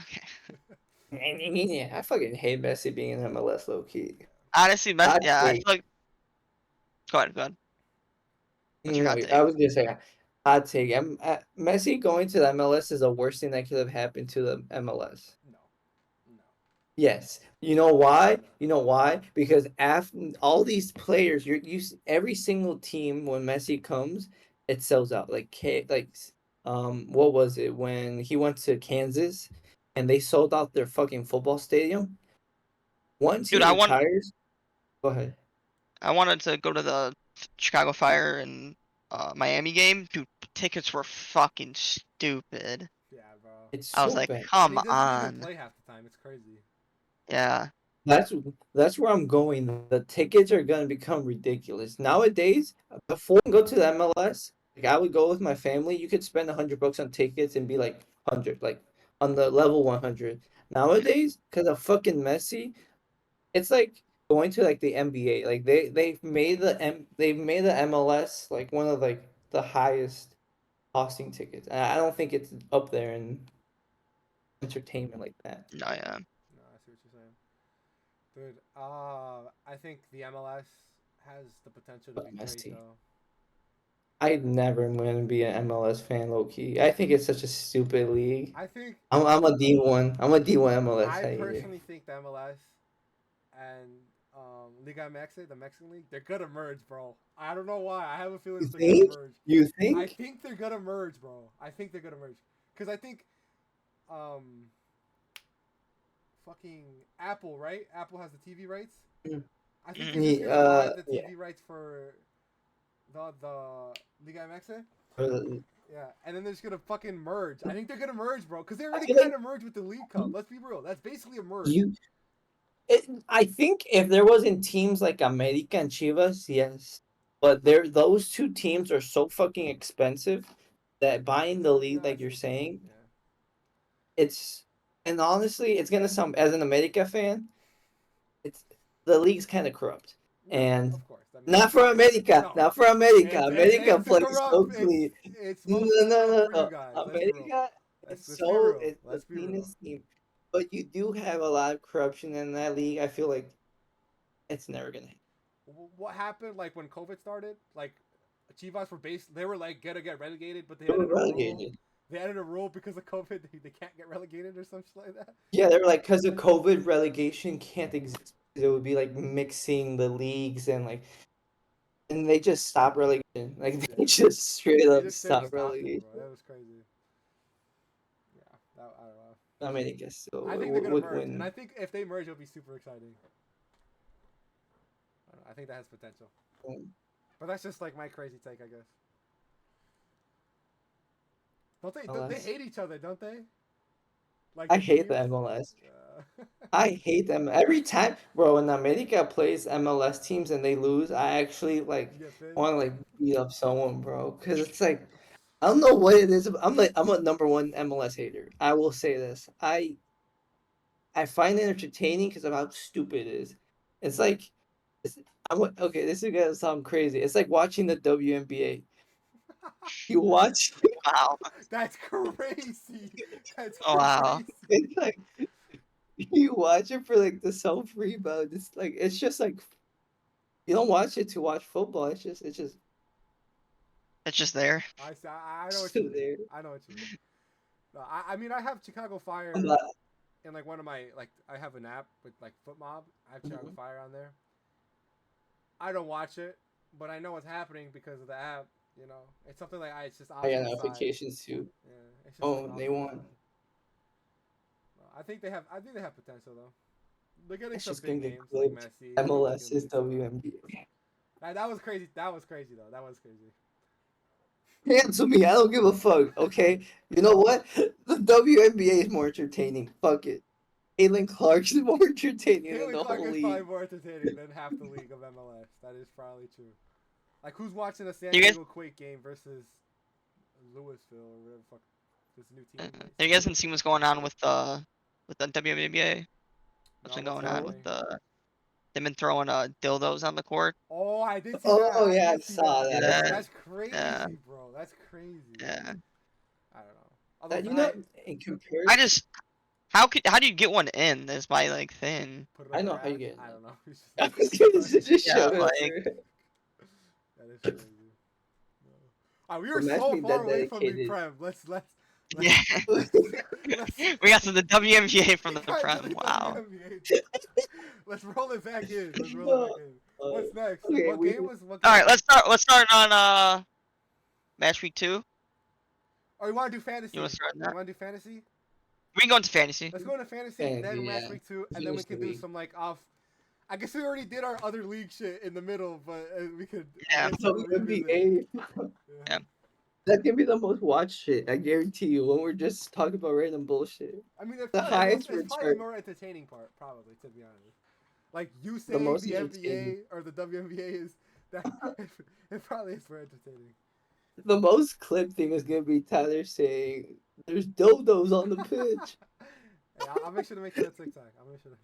Okay. Yeah, I fucking hate Messi being in MLS low key. Honestly, Hot yeah, I feel take. like. Go ahead, go ahead. What's your No, hot I take? was gonna say hot take. Messi going to the MLS is the worst thing that could have happened to the MLS. No, no, Yes. You know why? no. You know why? Because after all these players, every single team when Messi comes, it sells out. What was it when he went to Kansas and they sold out their fucking football stadium? Once he Dude, retires, go ahead. I wanted to go to the Chicago Fire and Miami game. Dude, tickets were fucking stupid. Yeah, bro. It's I was so like, bad. And come he doesn't even on. play half the time. It's crazy. Yeah. That's that's where I'm going. The tickets are gonna become ridiculous nowadays. Before I go to the MLS, like I would go with my family. You could spend $100 on tickets and be like 100, like on the level 100. Nowadays, because of fucking Messi, it's like going to like the NBA. Like they've made the MLS like one of like the highest costing tickets. And I don't think it's up there in entertainment like that. No, yeah. No, I see what you're saying, dude. I think the MLS has the potential to But be great Messi. though. I'd never want to be an MLS fan, low key. I think it's such a stupid league. I think I'm a D1. I'm a D1 MLS I hater. personally think the MLS and Liga MX, the Mexican league, they're gonna merge, bro. I don't know why. I have a feeling You that they're gonna think? merge. You I think? think they're gonna merge, bro. I think they're gonna merge because I think um fucking Apple, right? Apple has the TV rights. Mm. I think they're Mhm. just gonna buy the Yeah. TV rights for the Liga MX. Uh, Yeah, and then they're just gonna fucking merge. I think they're gonna merge, bro, because they I already feel kind like of merged with the League Cup. Let's be real. That's basically a merge. you. I think if there wasn't teams like America and Chivas, yes, but those two teams are so fucking expensive that buying the league, Yeah, I like see you're what you're saying. saying, Yeah. it's and honestly, it's gonna sound as an America fan, it's the league's kind of corrupt No, and. of course. I mean, Not for America. no, Not for America. it's America it's a plays so corrupt. clean. It's mostly No, no, corrupt no, for you no. guys. Let's be real. America Let's be real. it's the Let's be real. cleanest team. But you do have a lot of corruption in that league. I feel like it's never gonna happen. What happened like when COVID started? Like Chivas were based. They were like gonna get relegated, but they They had were in a rule. relegated. They added a rule because of COVID. They can't get relegated or something like that. Yeah, they were like, because of COVID, relegation can't exist. It would be like mixing the leagues and they just stopped relegation. Like they just straight They up just straight up stopped stopped it, relegation. bro. That was crazy. Yeah, I don't know. I mean, I guess so. I It think they're gonna would merge, and I win. think if they merge, it'll be super exciting. I, don't know, I think that has potential. But that's just like my crazy take, I guess. Don't they? They MLS. hate each other, don't they? Like I the hate the teams. MLS. Yeah. I hate them every time, bro. When America plays MLS teams and they lose, I actually like You get pissed. want to like beat up someone, bro. Because it's like I don't know what it is. I'm a number one MLS hater. I will say this. I find it entertaining because of how stupid it is. It's like it's, okay. This is gonna sound crazy. It's like watching the WNBA. You watch. Wow. That's crazy. That's Oh, wow. crazy. It's like you watch it for like the self rebound. It's like it's just like you don't watch it to watch football. It's just It's just there. I see. I know what you so mean. there. I know what you mean. No, I mean, I have Chicago I'm Fire not, in like one of my like. I have an app with like Foot Mob. I have Chicago Mhm. Fire on there. I don't watch it, but I know what's happening because of the app. You know, it's something like it's just off I to got the side. notifications too. Yeah, it's just something Oh, off they to the won. side. No, I think they have. I think they have potential though. They're getting That's some just big gonna get names like clipped. Messi. MLS is Achilles, so. WNBA. That was crazy. That was crazy though. That was crazy. Cancel me. I don't give a fuck. Okay. You know what? The WNBA is more entertaining. Fuck it. Caitlin Clark is more entertaining than Caitlin the Clark whole is probably league. more entertaining than half the league of MLS. That is probably true. Like, who's watching a San You guys, Diego Quake game versus Louisville or whatever the fuck this new team is? you guys haven't seen what's going on with the WNBA? What's No, been what's going on No. with happening? they've been throwing dildos on the court. Oh, I did see that. Oh I yeah, I did see saw that. that. Yeah, That's yeah, crazy, bro. That's crazy. yeah. I don't know. Although That you know, I in I comparison, just how do you get one in? This by like thing. put it I up know your how you ass. get I it. don't know. I was gonna just Yeah, shove it up like there. That is crazy. No. We were Imagine so being far that away from the dedicated. prem. Let's yeah. let's We got to the WNBA from we the got into Prem. the Wow. WNBA. Let's roll it back in. Let's roll it back in. What's next? Okay, What game was what All game right, was it? let's start on match week 2. Oh, you want to do You want fantasy? to start on You that? want to do fantasy? We can go into fantasy. Let's go into fantasy, fantasy, then match yeah. week 2, and then we Finish the can do week. some like off. I guess we already did our other league shit in the middle, but we could. Yeah. I guess we'll revisit it. WNBA. Yeah. Yeah. That can be the most watched shit. I guarantee you. When we're just talking about random bullshit, I mean, it's the probably the most. highest It's probably the return, more entertaining part, probably to be honest. Like you the saying most the entertaining, NBA or the WNBA is that it probably is more entertaining. the most clip thing is gonna be Tyler saying, "There's dildos on the pitch." Hey, I'll make sure to make that a TikTok. I'll make sure to.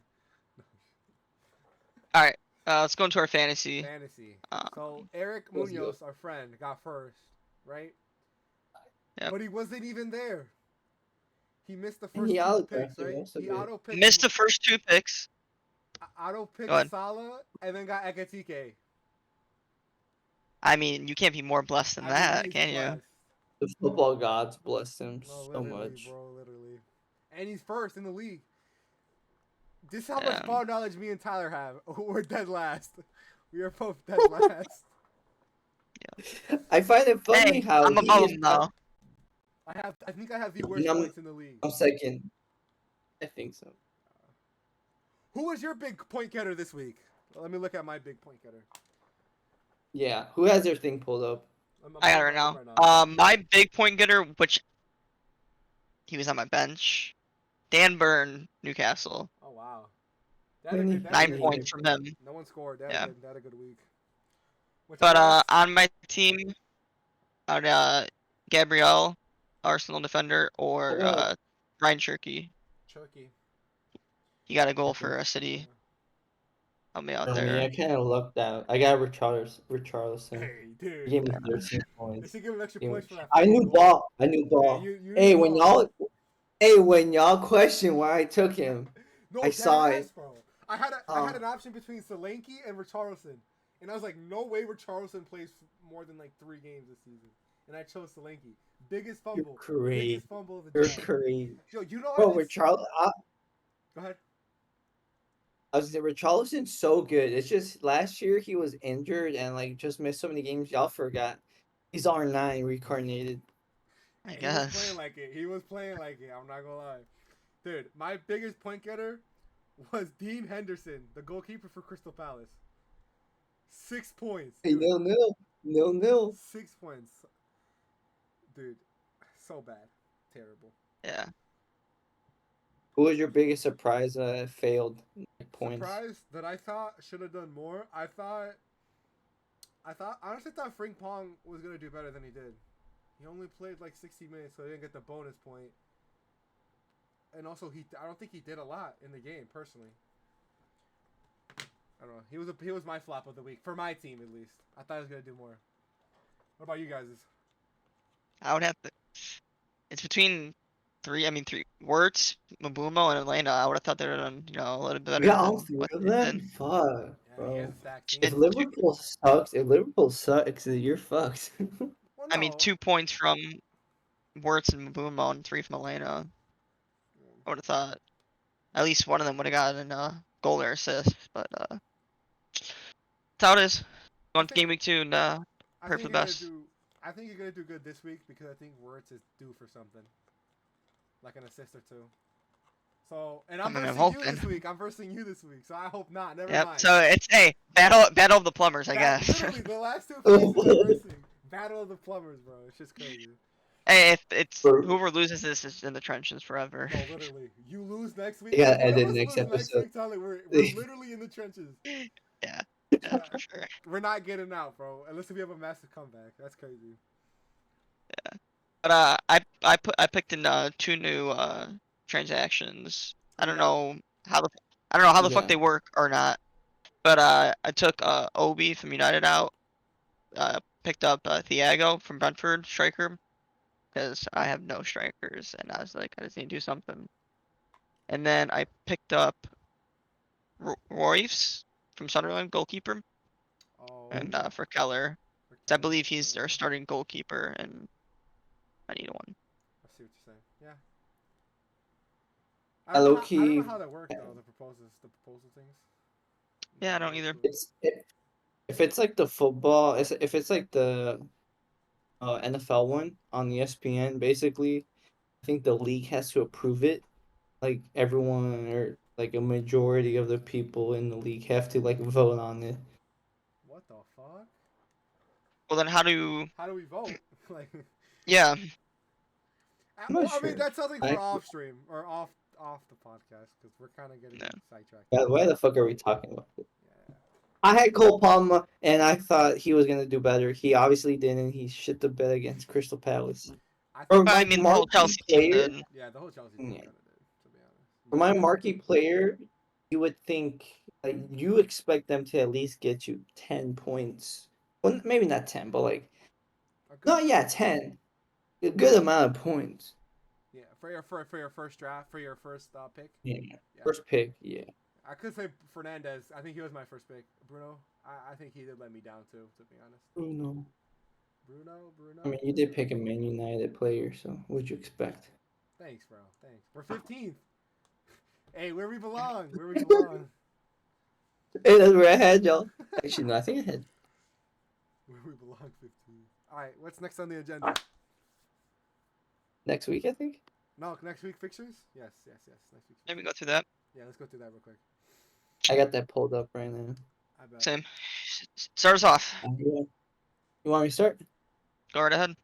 All right. Let's go into our fantasy. Fantasy. Um, So Eric Let's go. Munoz, our friend, got first, right? Yep. But he wasn't even there. He missed the And first he two autographed picks, the right? rest of He it. auto picked missed the first 2 picks. Go ahead. Salah and then got Ekatike. I mean, you can't be more blessed than I mean, that, he's can you? blessed. The football gods blessed him No, so literally, much. bro, literally. And he's first in the league. This is how Yeah. much ball knowledge me and Tyler have. We're dead last. We are both dead last. I find it funny Hey, how I'm he above is. him though. I think I have the And worst points in the league. I'm second. I think so. Who was your big point getter this week? Let me look at my big point getter. Yeah. Who has their thing pulled up? I got it right now. My big point getter, which he was on my bench, Dan Burn, Newcastle. Oh wow. Really? They had a 9 good points week. from him. No one scored. Yeah. They had a good week. What's But your next? on my team, on Gabrielle, Arsenal defender, or Oh, Ryan Cherky. Turkey. He got a goal for a City. Help me out I mean, there. I kind of lucked out. I got Richarlison. Hey, He dude. gave me 13 They points. should give him extra Gave me- points for that. I fucking knew goal. ball. I knew Yeah, ball. you Hey, knew ball. when y'all question why I took him, No, I dead saw ass, it. bro. I had an option between Solanke and Richarlison, and I was like, no way Richarlison plays more than like 3 games this season, and I chose Solanke. Biggest You're fumble. crazy. Biggest fumble of the You're draft. crazy. Yo, you know I Bro, did. Go ahead. I was gonna say Richarlison's so good. It's just last year he was injured and like just missed so many games. Y'all forgot. He's R9 reincarnated. I He was playing guess. like it. He was playing like it. I'm not gonna lie, dude. My biggest point getter was Dean Henderson, the goalkeeper for Crystal Palace. 6 points, Hey, dude. 0-0. 6 points, dude. So bad, terrible. Yeah. Who was your biggest surprise failed points? Surprised that I thought should have done more. I honestly thought Frank Pong was gonna do better than he did. He only played like 60 minutes, so he didn't get the bonus point. And also, I don't think he did a lot in the game personally. I don't know. He was my flop of the week for my team at least. I thought he was gonna do more. What about you guys? I would have to. It's between three words, Mabumo and Elena. I would have thought they would have done, a little bit You better got all than three what of they them? did. Fuck, Yeah, he has bro. a stacked team. If It, Liverpool sucks, you're fucked. Well, I mean, no. 2 points from Wirtz and Mabumo and 3 from Elena. I would have thought at least one of them would have gotten a goal or assist, but that's how it is. I Going to think game week 2 and I prepare think for the you're gonna best. do. I think you're gonna do good this week because I think Wirtz is due for something, like an assist or two. So, and I'm I mean, I'm versing you hoping. this week. I'm versing you this week, so I hope not. Never Yep. mind. So it's battle of the plumbers, I guess. Literally the last two phases I'm versing. Battle of the plumbers, bro. It's just crazy. Hey, if it's Bro, whoever loses this is in the trenches forever. No, literally. You lose next week. you gotta If one of edit us next loses next episode. week, Tyler, we're literally in the trenches. Yeah, We're yeah, not, for sure. we're not getting out, bro. Unless we have a massive comeback. That's crazy. But I picked in 2 new transactions. I You don't got know how the I don't know how the fuck Yeah. they work or not. But I took Obi from United out. Picked up Thiago from Brentford, striker, because I have no strikers, and I was like, I just need to do something. And then I picked up Royce from Sunderland, goalkeeper, oh and okay. for Keller, For 'cause I Keller, believe for he's Keller. our starting goalkeeper, and I need one. I see what you're saying. Yeah. I low I don't know key, how that worked though. The proposal things. Yeah, I Never don't really either. knew. if it's like the football, if it's like the NFL one on ESPN, basically, I think the league has to approve it. Like everyone or like a majority of the people in the league have to like vote on it. What the fuck? Well, then how do? How do we vote? Like, Yeah, I'm not well, I mean, sure. that's something I for off stream or off the podcast because we're kind of getting no. sidetracked. why the fuck are we talking about it? Yeah. I had Cole Palmer and I thought he was gonna do better. He obviously didn't. He shit the bed against Crystal Palace. I Or think. I my mean, the whole marquee Chelsea team player, did. Yeah, the whole Chelsea team yeah. kind of did, to be honest. For my marquee player, you would think like you expect them to at least get you 10 points. Well, maybe not 10, but like A good no, amount. yeah, 10. A good amount of points. Yeah, for your first draft, for your first pick. Yeah. Yeah. First pick, yeah. I could say Fernandez. I think he was my first pick. Bruno. I think he did let me down too, to be honest. Bruno. Bruno. I mean, you did pick a Man United player, so what'd you expect? Thanks, bro. Thanks. We're 15th. Hey, where we belong. Where we belong. Hey, that's where I had y'all. Actually, no, I think I had Where we belong 15th. All right, what's next on the agenda? next week, I think. No, next week fixtures? Yes. Next week. Let me go through that. Yeah, let's go through that real quick. I got that pulled up right now. I bet. Same. Start us off. You want me to start? Go right ahead.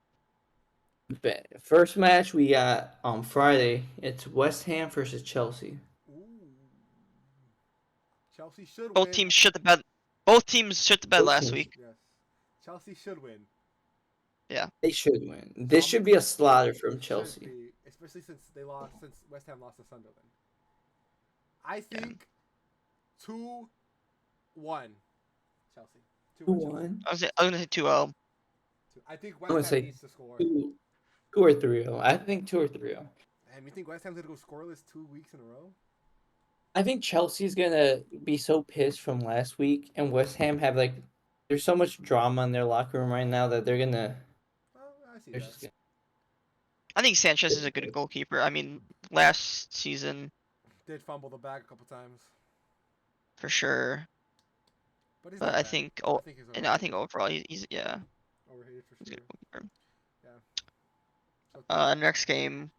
Bet. First match we got on Friday. It's West Ham versus Chelsea. Ooh. Chelsea should Both win. teams shit the bed. Both teams shit the bed Both last teams. week. Yes. Chelsea should win. They should win. This should be a slaughter from It Chelsea. should be, especially since West Ham lost to Sunderland. I think 2-1 Chelsea. 2-1 Chelsea. 2-1. I was gonna say 2-0. I think I'm gonna West Ham say needs to score. 2 or 3-0. I think 2 or 3-0. Damn, you think West Ham's gonna go scoreless 2 weeks in a row? I think Chelsea's gonna be so pissed from last week, and West Ham have like, there's so much drama in their locker room right now that they're gonna. Well, see They're that. just gonna- I think Sanchez is a good goalkeeper. I mean, last season Did fumble the bag a couple times, for sure, but he's but not I bad. think I think he's I think overrated. overall he's yeah, Overrated for he's a sure. good goalkeeper. So Next game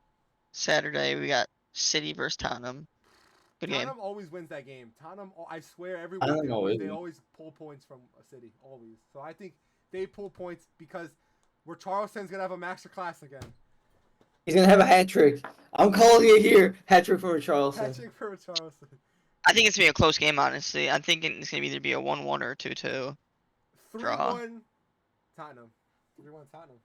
Saturday we got City versus Tottenham. Good game. Tottenham always wins that game. Tottenham, I swear, every I week don't know. they always pull points from a City, always. So I think they pull points because where Charleston's gonna have a master class again. He's gonna have a hat trick. I'm calling it here. Hat trick for Charleston. Patrick for Charleston. I think it's gonna be a close game, honestly. I'm thinking it's gonna either be a 1-1 or a 2-2 draw. 3-1 Tottenham. 3-1 Tottenham.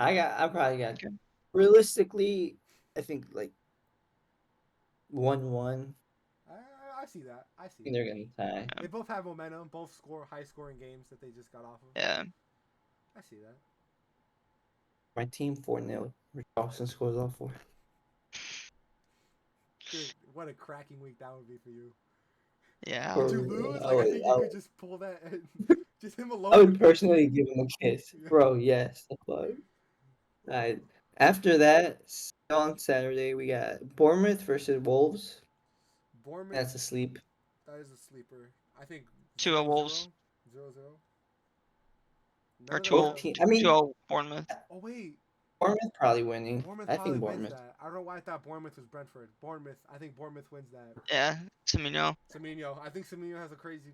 I probably got. Okay. Realistically, I think like 1-1. I see that. I see. I think they're gonna tie. They both have momentum. Both score high-scoring games that they just got off of. Yeah. I see that. My team 4-0. Charleston scores all 4. Dude, what a cracking week that would be for you. Yeah. Did you For real. lose? I Like, I would- think I you would- could just pull that. Just him alone. I would personally give him a kiss, Yeah. bro. Yes. The fuck. Alright. After that, on Saturday we got Bournemouth versus Wolves. Bournemouth. That's a sleep. That is a sleeper. I think 2-0 Wolves. 0-0. Or None of them 2-0 Both have- team. I mean, 2-0 Bournemouth. Oh wait, Bournemouth probably winning. Bournemouth I probably think wins Bournemouth. that. I don't know why I thought Bournemouth was Brentford. Bournemouth. I think Bournemouth wins that. Yeah. Semino. Semenyo. I think Semenyo has a crazy.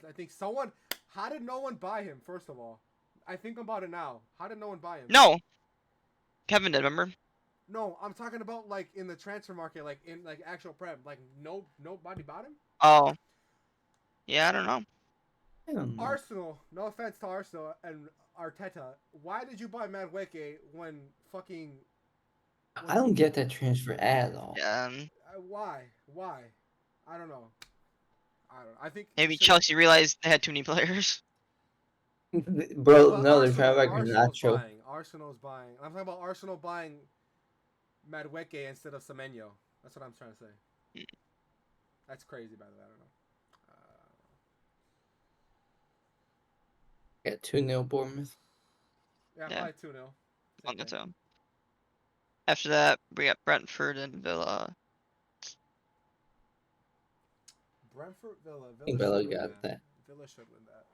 I think someone. How did no one buy him? First of all, I think about it now. How did no one buy him? No. Kevin did, remember? No, I'm talking about like in the transfer market, like in like actual prem. Like nobody bought him. Oh. Yeah, I don't know. I don't know. Arsenal. No offense to Arsenal and Arteta. Why did you buy Madueke when fucking? I don't get that transfer at all. Yeah. Why? I don't know. I think Maybe should- Chelsea realized they had too many players. Bro, Well, no, they're Arsenal- trying to like Arsenal's Nacho. buying. Arsenal's buying. I'm talking about Arsenal buying Madueke instead of Semenyo. That's what I'm trying to say. Mm. That's crazy, by the way. I don't know. Got 2-0 Bournemouth. Yeah, Yeah. probably 2-0. On the two. After that, we got Brentford and Villa. Brentford, Villa. I think Villa Villa should win got that. Villa should win that.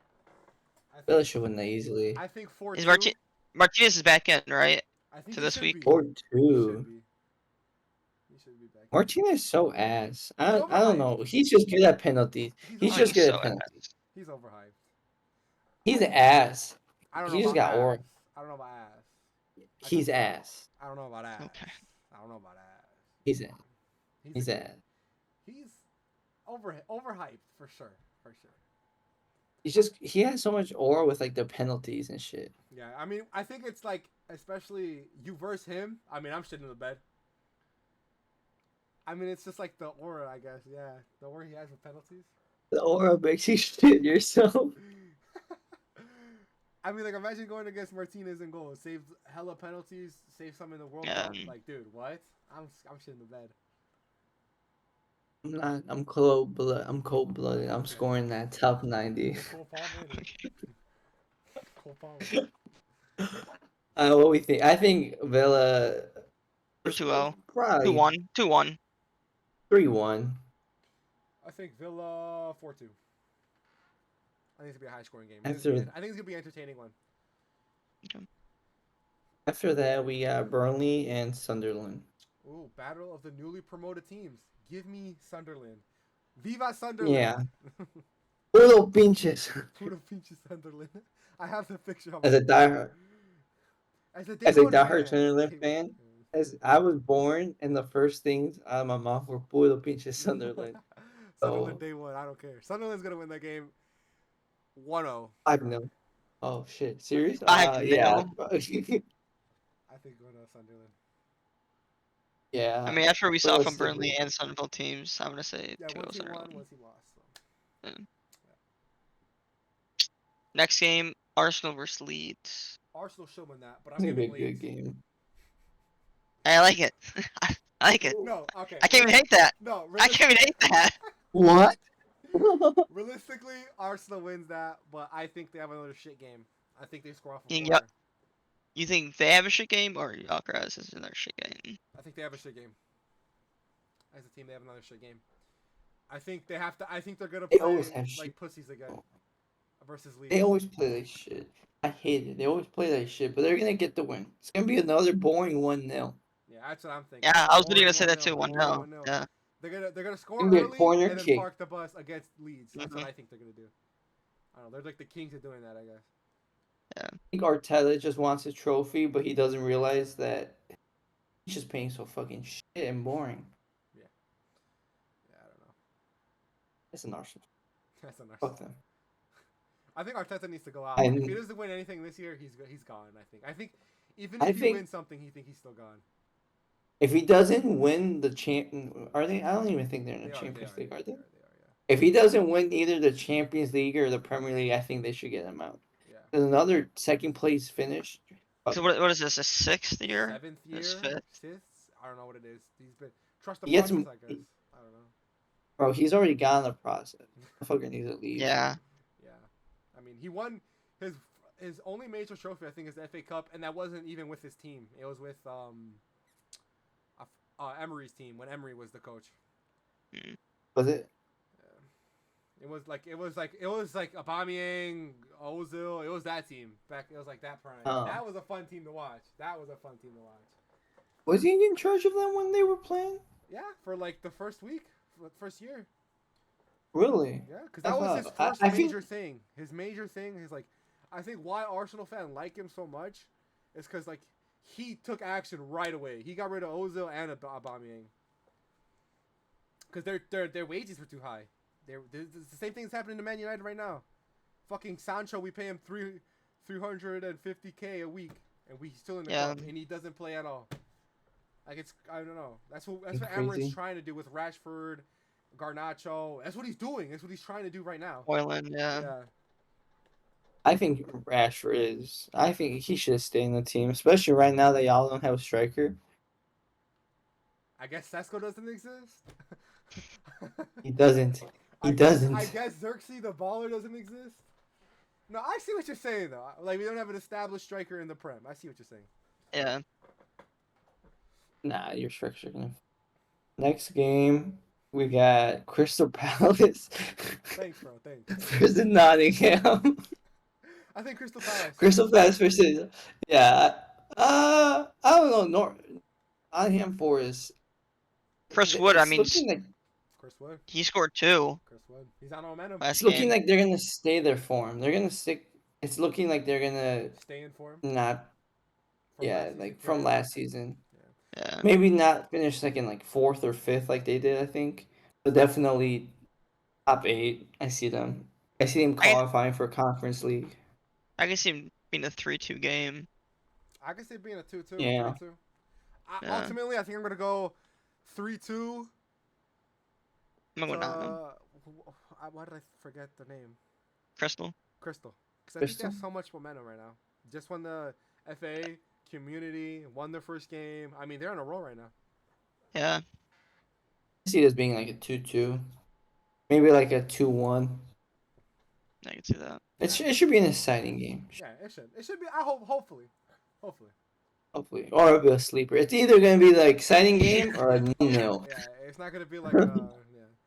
I Villa think, should win that easily. I think 4-2. Is Martinez is back in, right? I think to he this should week? be. 4-2. He should be back. Martinez is so ass. I He's don't overhyped. know. He's just good at penalties. He's Oh, just good so at penalties. ass. He's overhyped. He's an ass. I don't He know just about got aura. ass. I don't know about ass. He's ass. I don't know about ass. Okay. I don't know about ass. He's ass. He's a- ass. He's overhyped for sure. For sure. He has so much aura with like the penalties and shit. Yeah, I mean, I think it's like, especially you versus him. I mean, I'm shitting in the bed. I mean, it's just like the aura, I guess. Yeah, the aura he has with penalties. The aura makes you shit yourself. I mean, like, imagine going against Martinez in goal. Saves hella penalties. Saves some in the World Yeah. Cup. Like, dude, what? I'm shitting in the bed. I'm not. I'm cold blood. I'm cold blooded. I'm Okay. scoring that top 90. Cole Palmer. Okay. Cole Palmer. What we think? I think Villa. 2-0. Probably 2-1. 2-1. 3-1. I think Villa 4-2. I think it's gonna be a high scoring game. After- I think it's gonna be an entertaining one. After that, we got Burnley and Sunderland. Ooh, battle of the newly promoted teams. Give me Sunderland. Viva Sunderland. Yeah. Little pinches. Puro pinche Sunderland. I have the picture of As a diehard, As a as a day one diehard Sunderland Day fan, one as I was born, and the first things out of my mouth were puro pinches Sunderland. Sunderland Oh. day one. I don't care. Sunderland's gonna win that game 1-0. 5-0. Oh shit! Serious? 5-0. Yeah. I think going to Sunderland. Yeah. I mean, after we saw from realistically. Burnley and Sunderland teams, I'm gonna say Yeah, 2-0 once he won, Sunderland. once he lost. So. Next game, Arsenal versus Leeds. Arsenal should win that, but I'm It's gonna be a giving good Leeds. game. I like it. I like it. No, okay. I can't even hate that. No, I can't even hate that. What? realistically, Arsenal wins that, but I think they have another shit game. I think they score off a Yeah. corner. You think they have a shit game or Alcaraz is in their shit game? I think they have a shit game. As a team, they have another shit game. I think they have to. I think they're gonna They always play have like shit. pussies again versus Leeds. They always play like shit. I hate it. They always play like shit, but they're gonna get the win. It's gonna be another boring 1-0. Yeah, that's what I'm thinking. Yeah, I was Boring gonna say that 1-0, too. One boring no. 1-0. Yeah. They're gonna score Gonna be a early corner and then kick. park the bus against Leeds. That's what Mhm. I think they're gonna do. I don't know. They're like the kings of doing that, I guess. I think Arteta just wants a trophy, but he doesn't realize that he's just playing so fucking shit and boring. Yeah, I don't know. It's an Arsenal. That's a nice. Fuck them. I think Arteta needs to go out. I- If he doesn't win anything this year, he's gone. I think even I if he think- wins something, he's still gone. If he doesn't win the are they? I don't even think they're in the They Champions are, League, are they? yeah. If he doesn't win either the Champions League or the Premier League, I think they should get him out. Yeah. There's another second place finish. So what is this? A sixth year? Seventh year, This fifth? sixth. I don't know what it is. He's been trust the He gets process, m- I guess. I don't know. Bro, he's already got in the process. Fucker needs to leave. Yeah. Yeah, I mean, he won his only major trophy. I think is the FA Cup, and that wasn't even with his team. It was with Emery's team when Emery was the coach. Was it? It was like Aubameyang, Ozil. It was that team back. It was like that prime. Oh. That was a fun team to watch. Was he in charge of them when they were playing? Yeah, for like the first week, first year. Really? Yeah, because I that was thought- his I- first I feel- major thing. His major thing is like, I think why Arsenal fans like him so much is because like he took action right away. He got rid of Ozil and Aubameyang because their wages were too high. It's the same thing that's happening to Man United right now. Fucking Sancho, we pay him 350K a week, and he's still in the club, and he doesn't play at all. Like I don't know. That's what Amarin's crazy. trying to do with Rashford, Garnacho. That's what he's doing. That's what he's trying to do right now. Hoyland, yeah. Yeah. I think Rashford is. I think he should stay in the team, especially right now that y'all don't have a striker. I guess Sesko doesn't exist. He doesn't. He doesn't. I guess Xerxes the baller doesn't exist. No, I see what you're saying though. Like we don't have an established striker in the Prem. I see what you're saying. Yeah. Nah, your strikers are gonna. Next game, we got Crystal Palace Thanks, bro. Thanks. versus Nottingham. I think Crystal Palace. Crystal Palace versus. Yeah. I don't know. Nottingham Forest. Chris Wood, I It's mean, looking like Chris Wood. he scored 2 Chris Wood. He's on momentum. last it's looking game. like they're gonna stay their form. They're gonna stick. It's looking like they're gonna Stay in form. not. From Yeah, last season. like from last season. Yeah. Maybe not finish like in like 4th or 5th like they did, I think. But definitely top 8. I see them. I see them qualifying for Conference League. I can see him being a 3-2 game. I can see it being a 2-2. Yeah. 3-2. Yeah. Ultimately, I think I'm gonna go 3-2. I'm going Nottingham. Why did I forget the name? Crystal. Crystal. Because I think they Crystal? have so much momentum right now. Just won the FA, Community, won their first game. I mean, they're on a roll right now. Yeah. I see it as being like a 2-2. Maybe like a 2-1. I can see that. It should be an exciting game. Yeah, it should. It should be. I hope. Hopefully. Hopefully. Or it'll be a sleeper. It's either going to be like exciting game or a 0. Yeah, it's not gonna be like. Yeah,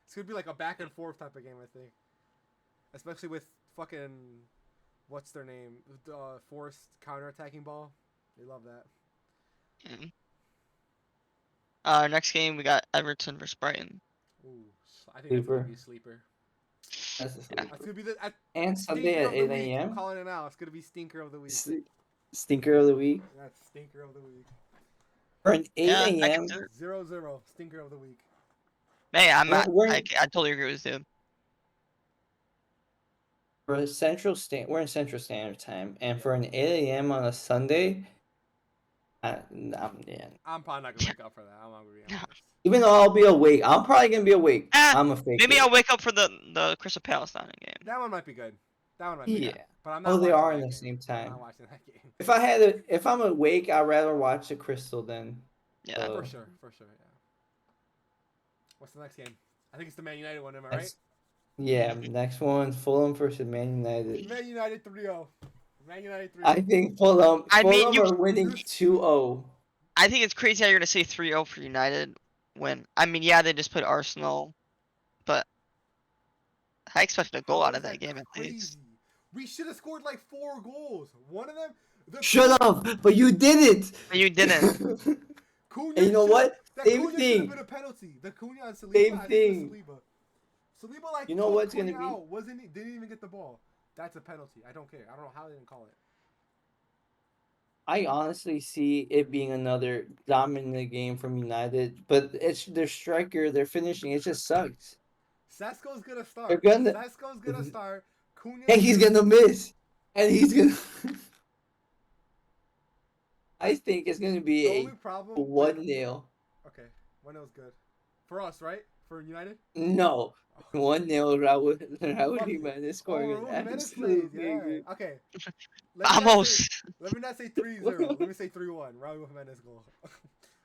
it's gonna be like a back and forth type of game. I think, especially with fucking, what's their name? Forced counter-attacking ball. They love that. Next game we got Everton versus Brighton. Ooh, I think that's gonna Sleeper. be a sleeper. That's a That's sleeper. gonna be the And Sunday stinker at of the 8 week. I'm a.m. calling it now. It's gonna be stinker of the week. Stinker of the week. That's stinker of the week. For an 8 Yeah, I a.m. consider- 0-0. Stinker of the week. Hey, I'm not. We're- I totally agree with you. For we're in Central Standard Time, and for an 8 a.m. on a Sunday, yeah. I'm probably not gonna wake up for that. I'm not gonna be honest. Even though I'll be awake, I'm probably gonna be awake. Ah, I'm a fake. Maybe I'll wake up for the Crystal Palace Nottingham game. That one might be good. That one might be good. Yeah. But I'm not Oh, they watching are in that the game. same I'm time. not watching that game. If I'm awake, I'd rather watch the Crystal than. Yeah. For sure, yeah. What's the next game? I think it's the Man United one, am I right? Yeah, next one, Fulham versus Man United. Man United 3-0. Man United 3. I think Fulham I mean, are winning you- 2-0. I think it's crazy how you're gonna say 3-0 for United when I mean, yeah, they just played Arsenal, but I expected a goal How out is of that that game at least. crazy? We should have scored like 4 goals. One of them. The Shut up! But you didn't. But you didn't. Cunha And you know should- what? That Same Cunha should have thing. been a penalty. The Cunha on Saliba. Same I think it was thing. Saliba. Saliba like You know took what's Cunha gonna be? out. Didn't even get the ball. That's a penalty. I don't care. I don't know how they didn't call it. I honestly see it being another dominant game from United, but it's their striker, their finishing, it just sucks. Sesko's gonna start. They're gonna, Sesko's gonna start. Cunha. and he's gonna miss, and he's gonna. I think it's gonna be The a only problem. 1-0. Okay, 1-0 is good for us, right? For United. No, Oh. 1-0. Raul Fuck it. Jimenez Oh, scoring Raul an Jimenez plays. absolute Yeah. banger. Okay. Almost. Let me not say 3-0. Let me say 3-1. Raul Jimenez goal.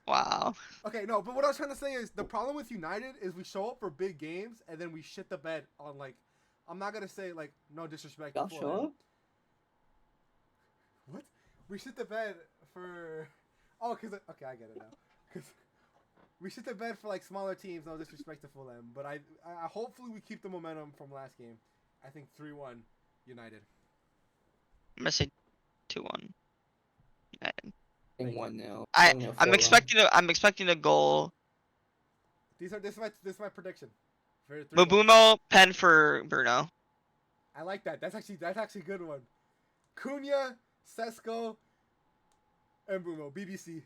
Wow. Okay, no, but what I was trying to say is the problem with United is we show up for big games and then we shit the bed on like, I'm not gonna say like no disrespect. Y'all to show Fulham. up? What? We shit the bed for. Oh, cause okay, I get it now. Cause we shit the bed for like smaller teams. No disrespect to Fulham, but I hopefully we keep the momentum from last game. I think 3-1 United. I'm gonna say 2-1. United. I think 1-0. I'm 1-0 expecting a goal. This is my prediction. For 3-1. Mabumo, pen for Bruno. I like that. That's actually a good one. Cunha, Sesko, and Bruno. BBC.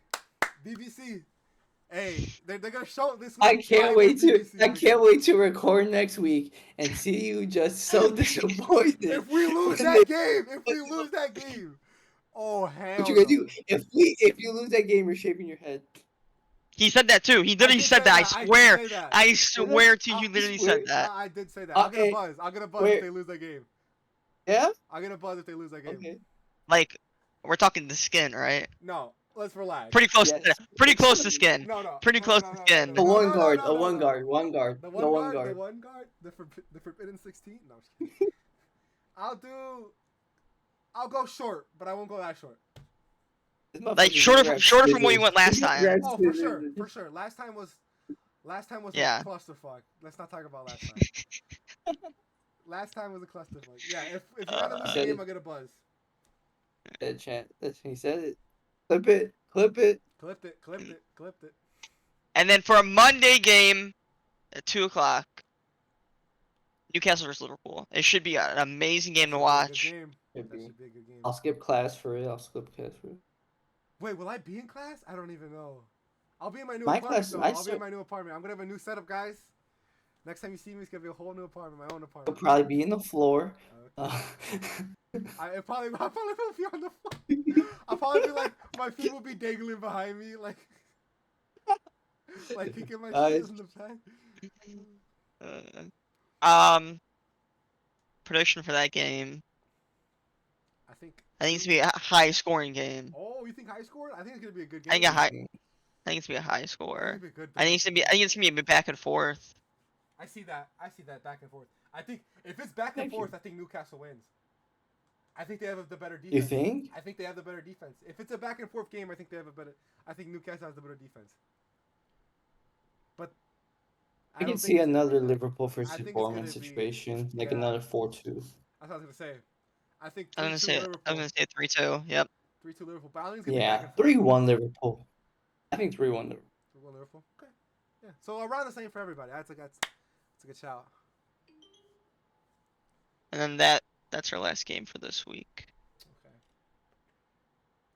Hey, they're gonna show this. I can't wait to BBC. I can't wait to record next week and see you just so disappointed. If we lose when that they- game, oh hell What you gonna no. do if you lose that game? You're shaving your head. He said that too. He literally did said say that. I did swear. say that. I swear to you, he literally swear. said that. I did say that. I'll get a buzz. I'll get a buzz if Where- they lose that game. Yeah. I'll get a buzz if they lose that game. Okay. Like, we're talking the skin, right? No, let's relax. Pretty close. Yes. Pretty close to skin. No. Pretty no, close no, to no, skin. A no, one no, guard. no, A no, one no. guard. One guard. The The one one guard. guard. The Forbidden 16. No, I'm just kidding. I'll go short, but I won't go that short. Like shorter from what you went last time. Oh, for sure. Last time was Yeah. a clusterfuck. Let's not talk about last time. Last time was a clusterfuck. Yeah, if you gotta lose the game, I'll get a buzz. That chant. He said it. Clip it. Clip it. Clipped it. And then for a Monday game at 2:00, Newcastle vs Liverpool. It should be an amazing game to watch. That Should be. should be a good game. I'll skip class for it. Wait, will I be in class? I don't even know. I'll be in my new My apartment. class- Though. I I'll be start- in my new apartment. I'm gonna have a new setup, guys. Next time you see me, it's gonna be a whole new apartment, my own He'll apartment. probably be in the floor. Okay. I'll probably will be on the floor. I'll probably be like, my feet will be dangling behind me, like kicking my shoes in the back. Prediction for that game. I think It's gonna be a high scoring game. Oh, you think high score? I think it's gonna be a good game. I think it's gonna be a high score. It's gonna be a good I think it's gonna be a back and forth. I see that back and forth. I think if it's back and Thank you. forth, I think Newcastle wins. I think they have the better defense. You think? I think they have the better defense. If it's a back and forth game, I think Newcastle has the better defense. But I don't can think see it's gonna another be- Liverpool I think versus it's Bournemouth gonna be- situation, like yeah. another 4-2. That's what I was gonna say. I think I'm gonna 3-2 say Liverpool. 3-2. Yep. 3-2 Liverpool. But I think it's gonna be back Yeah, and forth. 3-1 Liverpool. I think 3-1 Liverpool. 3-1 Liverpool. Okay. Yeah. So around the same for everybody. That's a good shout. And then that's our last game for this week.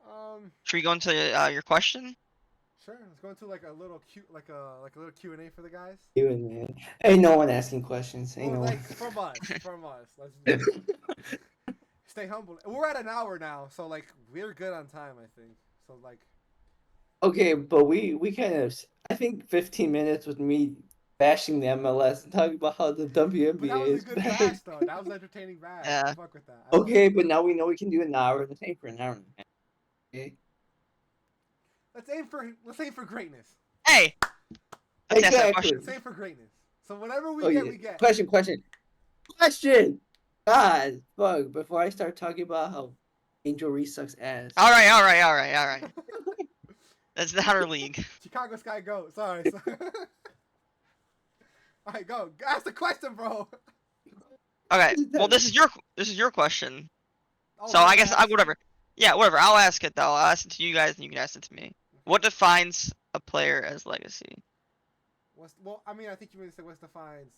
Okay. Should we go into your question? Sure. Let's go into like a little little Q&A for the guys. You and man. Ain't no one asking questions. Ain't Well, no like one. from us. Let's do it. Stay humble. We're at an hour now, so like we're good on time, I think. So like Okay, but we kind of. I think 15 minutes with me bashing the MLS and talking about how the but WNBA that was a is good bad. bash though. That was entertaining bash. Yeah. Fuck with that. I love Okay, it. but now we know we can do an hour. Let's aim for an hour and a half. Okay. Let's aim for greatness. Hey. Let's ask that Exactly. question. Let's aim for greatness. So whatever we Oh, get, yeah. we get. Question. God, fuck! Before I start talking about how Angel Reese sucks ass. All right. That's not our league. Chicago Sky, go. Sorry. All right, go. Ask the question, bro. Okay. Well, this is your question. Oh, So then I guess ask. whatever. Yeah, whatever. I'll ask it though. I'll ask it to you guys, and you can ask it to me. What defines a player as legacy? I mean, I think you mean to say what defines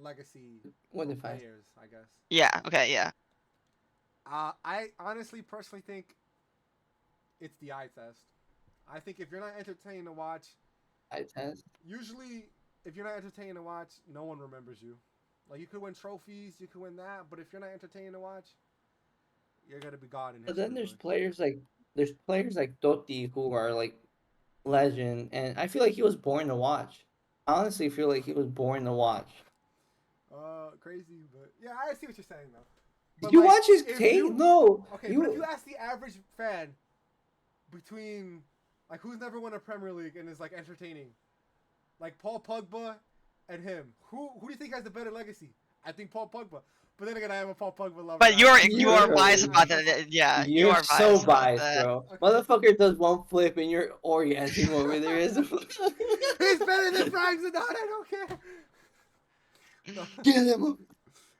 legacy What for defines? players, I guess. Yeah. Okay. Yeah. I honestly, personally think it's the eye test. I think if you're not entertaining to watch, Eye test. usually if you're not entertaining to watch, no one remembers you. Like you could win trophies, you could win that, but if you're not entertaining to watch, you're gonna be gone in But history. then there's players like Totti who are like legend, and I feel like he was born to watch. I honestly feel like he was born to watch. Crazy, but yeah, I see what you're saying though. But Did you like, watch his if tape? you No. okay, but if you ask the average fan between like who's never won a Premier League and is like entertaining, like Paul Pogba and him, who do you think has the better legacy? I think Paul Pogba. But then again, I am a Paul Pogba lover. But you are You're- biased about that. Yeah, you You're are so biased about biased, that. bro. Okay. Motherfucker does one flip and you're orgasming over there. He's better than Frank Zidane. I don't care. No. Get him.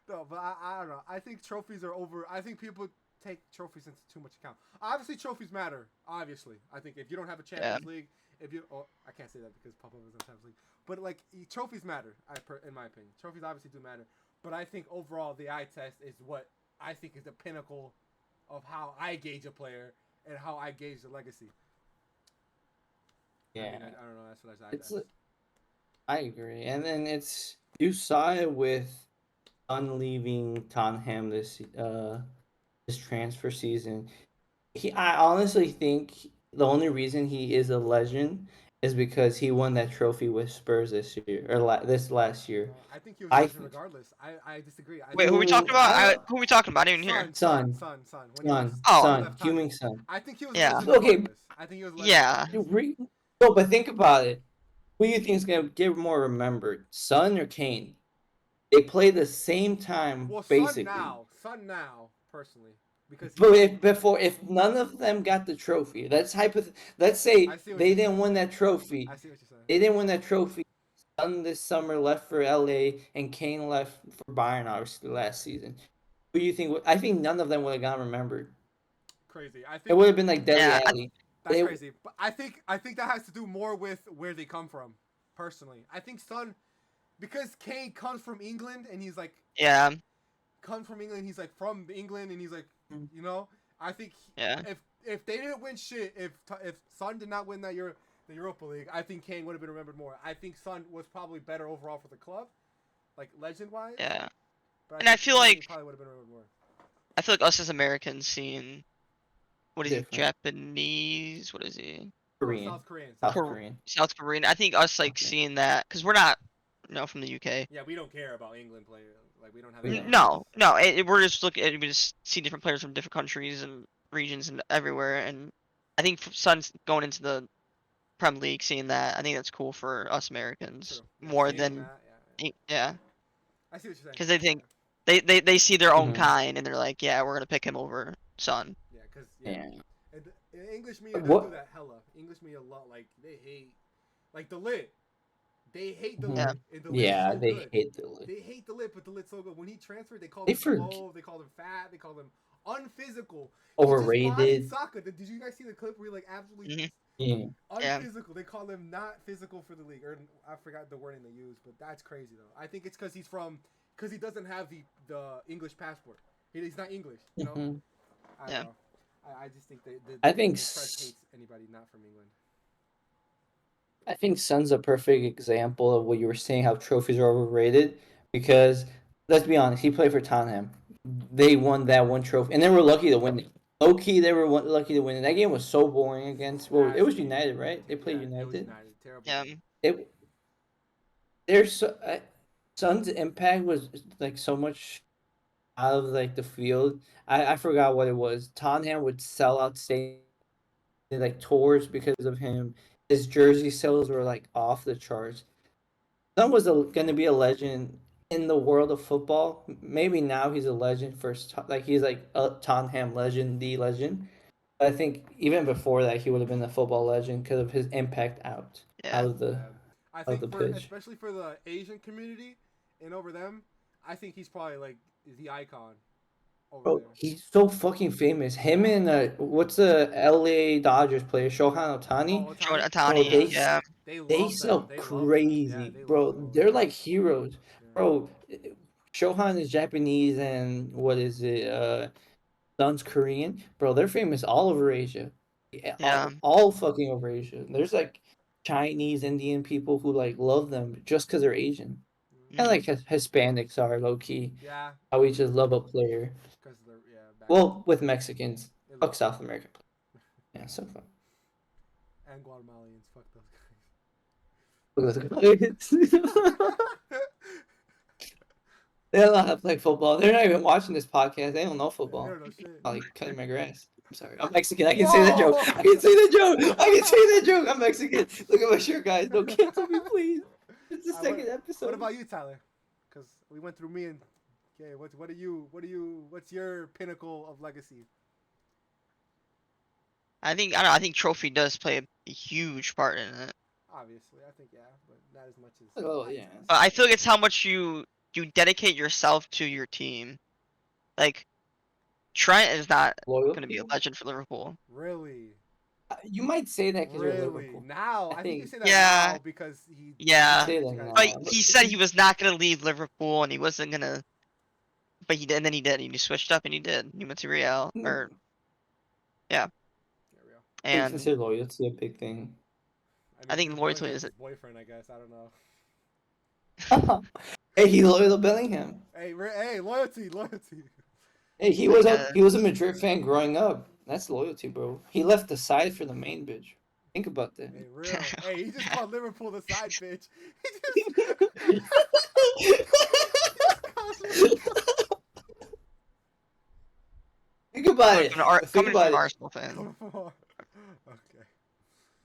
No, but I don't know. I think trophies are over. I think people take trophies into too much account. Obviously, trophies matter. Obviously, I think if you don't have a Champions League, I can't say that because Papa was in the Champions League. But like trophies matter. In my opinion, trophies obviously do matter. But I think overall, the eye test is what I think is the pinnacle of how I gauge a player and how I gauge the legacy. Yeah, I don't know. That's what I it's. I agree, and then you saw it with unleaving Tottenham this transfer season. I honestly think the only reason he is a legend is because he won that trophy with Spurs this year or this last year. I think he was a legend regardless. I disagree. Wait, who are we talking about? Who are we talking about? I didn't hear. Son. Heung-min Son. I think he was Yeah. a legend Okay. regardless. I think he was a legend Yeah. regardless. No, but think about it. Who do you think is gonna get more remembered, Son or Kane? They play the same time, Well, basically. Son now, personally, because But if none of them got the trophy, let's say they didn't win that trophy. I see what you're saying. They didn't win that trophy. Son this summer left for LA, and Kane left for Bayern obviously last season. Who do you think? I think none of them would have gotten remembered. Crazy. I think It would have been like Dele Yeah, Alli. that's crazy. But I think that has to do more with where they come from. Personally, I think Son, because Kane comes from England and he's like Yeah. He's like from England and he's like you know. I think Yeah. if they didn't win shit, if Son did not win the Europa League, I think Kane would have been remembered more. I think Son was probably better overall for the club, like legend wise. Yeah. But And I feel like he probably would have been remembered more. I feel like us as Americans seeing what is he? Different. Japanese? What is he? Korean. South Korean. South Korean. I think us like Okay. seeing that because we're not, from the UK. Yeah, we don't care about England players. Like we don't have. Yeah. No. We're just we just see different players from different countries and regions and everywhere. And I think Son's going into the Prem League, seeing that. I think that's cool for us Americans True. more Seeing than that, yeah, I see what you're saying. because they think they see their own Mhm. kind and they're like, yeah, we're gonna pick him over Son. Yeah, because Yeah. in English media they What- do that hella. English media a lot. Like they hate, like the lit. They hate the Mhm. lit. And the lit Yeah, is so they good. hate the lid. They hate the lit, but the lit's so good. When he transferred, they called They him slow. They called him fat. They called him unphysical. He just Overrated. bodied Saka. Did you guys see the clip where he like absolutely Mhm. Yeah. Yeah. unphysical? They call him not physical for the league, or I forgot the wording they used, but that's crazy though. I think it's because he doesn't have the English passport. He's not English, you know. Mhm. I don't know. I just think I think the press hates anybody not from England. I think Son's a perfect example of what you were saying, how trophies are overrated. Because let's be honest, he played for Tottenham. They won that one trophy, and they were lucky to win it. Low key, they were lucky to win it. That game was so boring against. Well, it was United, right? They played Yeah, it was United. United. Terrible. Yeah. game. There's Son's impact was like so much out of like the field. I forgot what it was. Tottenham would sell out stadiums, like tours because of him. His jersey sales were like off the charts. Son was going to be a legend in the world of football. Maybe now he's a legend like he's like a Tottenham legend, the legend. But I think even before that, he would have been a football legend because of his impact out Yeah. of the I of think the for pitch. especially for the Asian community and over them, I think he's probably like the icon over Bro, there. he's so fucking famous. Him and what's the LA Dodgers player, Shohei Ohtani? Oh, Showing Otani. Bro, Otani. Yeah. They they love them. sell They love them. Yeah, crazy, they love them bro. over They're there. like heroes, Yeah. bro. Shohan is Japanese and what is it? Sun's Korean, bro. They're famous all over Asia, yeah, Yeah. all fucking over Asia. There's like Chinese, Indian people who like love them just because they're Asian. And Mhm. like Hispanics are low key. Yeah, How we just love a player. because they're background. Well, with Mexicans, They fuck love South American. Yeah, so fun. and Guatemalans. Fuck those Look at the guys. guys. They don't know how to play football. They're not even watching this podcast. They don't know They football. don't know shit. I'm like cutting my grass. I'm sorry. I'm Mexican. I can say that joke. I can say that joke. I can say that joke. I'm Mexican. Look at my shirt, guys. Don't cancel me, please. It's the second episode. What about you, Tyler? Because we went through me and okay. What's your pinnacle of legacy? I think I don't know, I think trophy does play a huge part in it. Obviously, I think but not as much as. Oh yeah. But I feel like it's how much you dedicate yourself to your team. Like Trent is not gonna be Loyalty. a legend for Liverpool. Really, You might say that because you're really. Liverpool. Now, I I think you think say that Yeah. now because he. Yeah. say You that guys- But now. he said he was not gonna leave Liverpool and he wasn't gonna. But he did, and then he did. He switched up and he did. He went to Real, or Yeah, real. I and consider loyalty a big thing. I think loyalty Bellingham's is his boyfriend. I guess I don't know. Hey, he's loyal to Bellingham. Hey, loyalty. Hey, he was a Madrid fan growing up. That's loyalty, bro. He left the side for the main bitch. Think about that. Hey, real. Hey, he just called Liverpool the side bitch. Think about it. Think coming from about an it. Arsenal fan. Come on. Okay.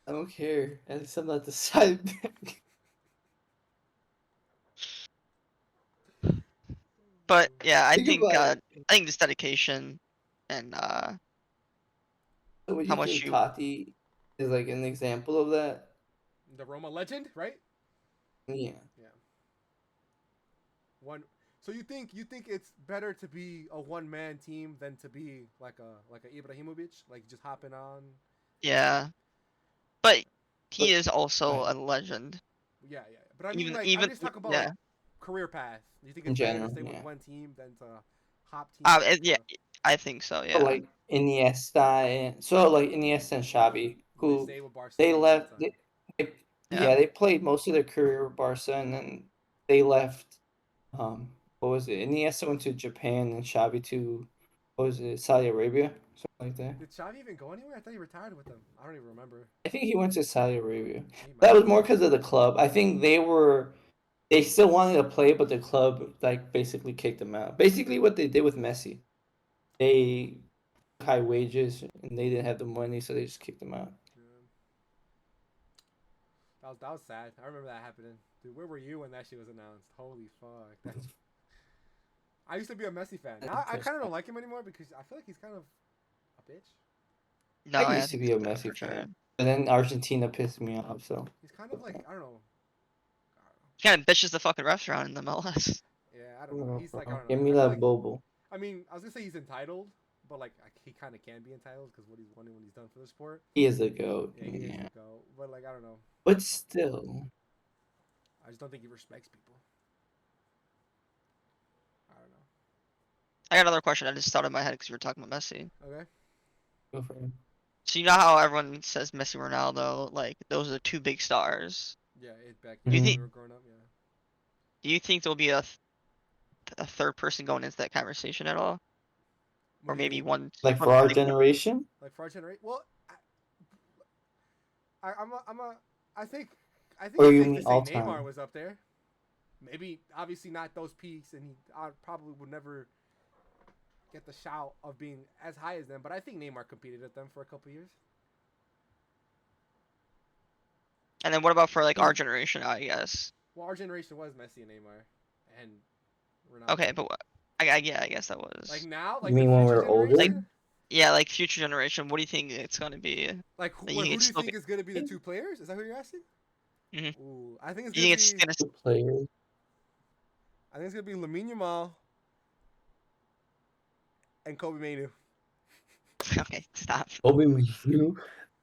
I don't care. At least I'm not the side back. But yeah, I Think think about it. I think this dedication and So would how you much think you Totti is like an example of that? The Roma legend, right? Yeah. One. So you think it's better to be a one man team than to be like a Ibrahimovic, like just hopping on? yeah. But he But is also a legend. Yeah. But I mean, I'm Even just talking about yeah. like career path. Do you think In it's better to general, stay with yeah. one team than to hop teams? Yeah, I think so. So Yeah. like Iniesta and Iniesta and Xavi, They who stay with Barcelona they all the left. time. Yeah. They played most of their career with Barca, and then they left. What was it? Iniesta went to Japan, and Xavi to what was it? Saudi Arabia, something like that. Did Xavi even go anywhere? I thought he retired with them. I don't even remember. I think he went to Saudi Arabia. He might That was have. more because of the club. I think they still wanted to play, but the club like basically kicked them out. Basically, what they did with Messi, they high wages and they didn't have the money, so they just kicked them out. Yeah. That was sad. I remember that happening. Dude, where were you when that shit was announced? Holy fuck. That's... I used to be a Messi fan. Now I kind of don't like him anymore because I feel like he's kind of a bitch. No, I I used to think be a so, for Messi sure. fan, but then Argentina pissed me off. So He's kind of like I don't know. He kind of bitches the fucking refs in the MLS. Yeah, I don't know. He's like I don't give know. me I feel that like bobo. I mean I was gonna say he's entitled, but like he kind of can be entitled because what he's won when he's done for the sport. He is a goat. Yeah, he is Yeah, the go. But like I don't know. but still, I just don't think he respects people. I don't know. I got another question. I just thought in my head because you were talking about Messi. Okay. go for him. So you know how everyone says Messi, Ronaldo, like those are the two big stars. Yeah, it back Do you when think- we were growing up. Yeah. Do you think there'll be a third person going into that conversation at all, What or do you maybe mean? one Like for one our big- generation, Like for our generation. Well, I think Or it's you safe mean to say all Neymar time? was up there. Maybe obviously not those peaks, and he probably would never get the shout of being as high as them. But I think Neymar competed with them for a couple years. And then what about for like our generation? I guess. Well, our generation was Messi and Neymar, and Ronaldo. Okay, but yeah, I guess that was. Like now, You like the mean when future we're older? generation. Yeah, like future generation. What do you think it's gonna be? Like Like, you who think do it's you still? think is gonna be the two players? Is that who you're asking? Mm-hmm. Ooh, I think it's You gonna think it's be. gonna? The players. I think it's gonna be Lamine Yamal and Kobe Mainu. Okay, stop. Kobe Manu.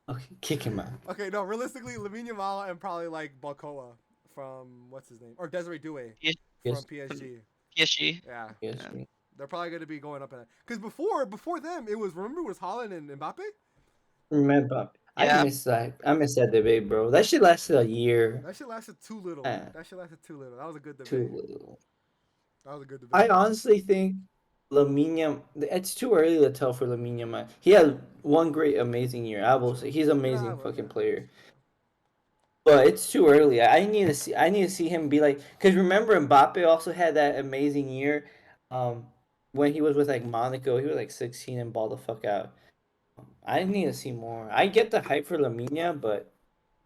Okay, kick him out. Okay, no, realistically, Lamine Yamal and probably like Balcoa from what's his name or Desiree Doué Yes, from Yes, PSG. PSG. Yeah, yes. Yeah. they're probably gonna be going up in it. Because before them, it was remember it was Holland and Mbappe. Remember, I Yeah. miss that. I miss that debate, bro. That shit lasted a year. That shit lasted too little. That shit lasted too little. That was a good Too debate. little. That was a good I debate. honestly think Lamine. It's too early to tell for Lamine. Man, he had one great, amazing year. I will say he's an You know, amazing yeah. fucking player. But it's too early. I need to see. I need to see him be like. Because remember, Mbappe also had that amazing year. Um, when he was with like Monaco, he was like 16 and balled the fuck out. I need to see more. I get the hype for Lamine, but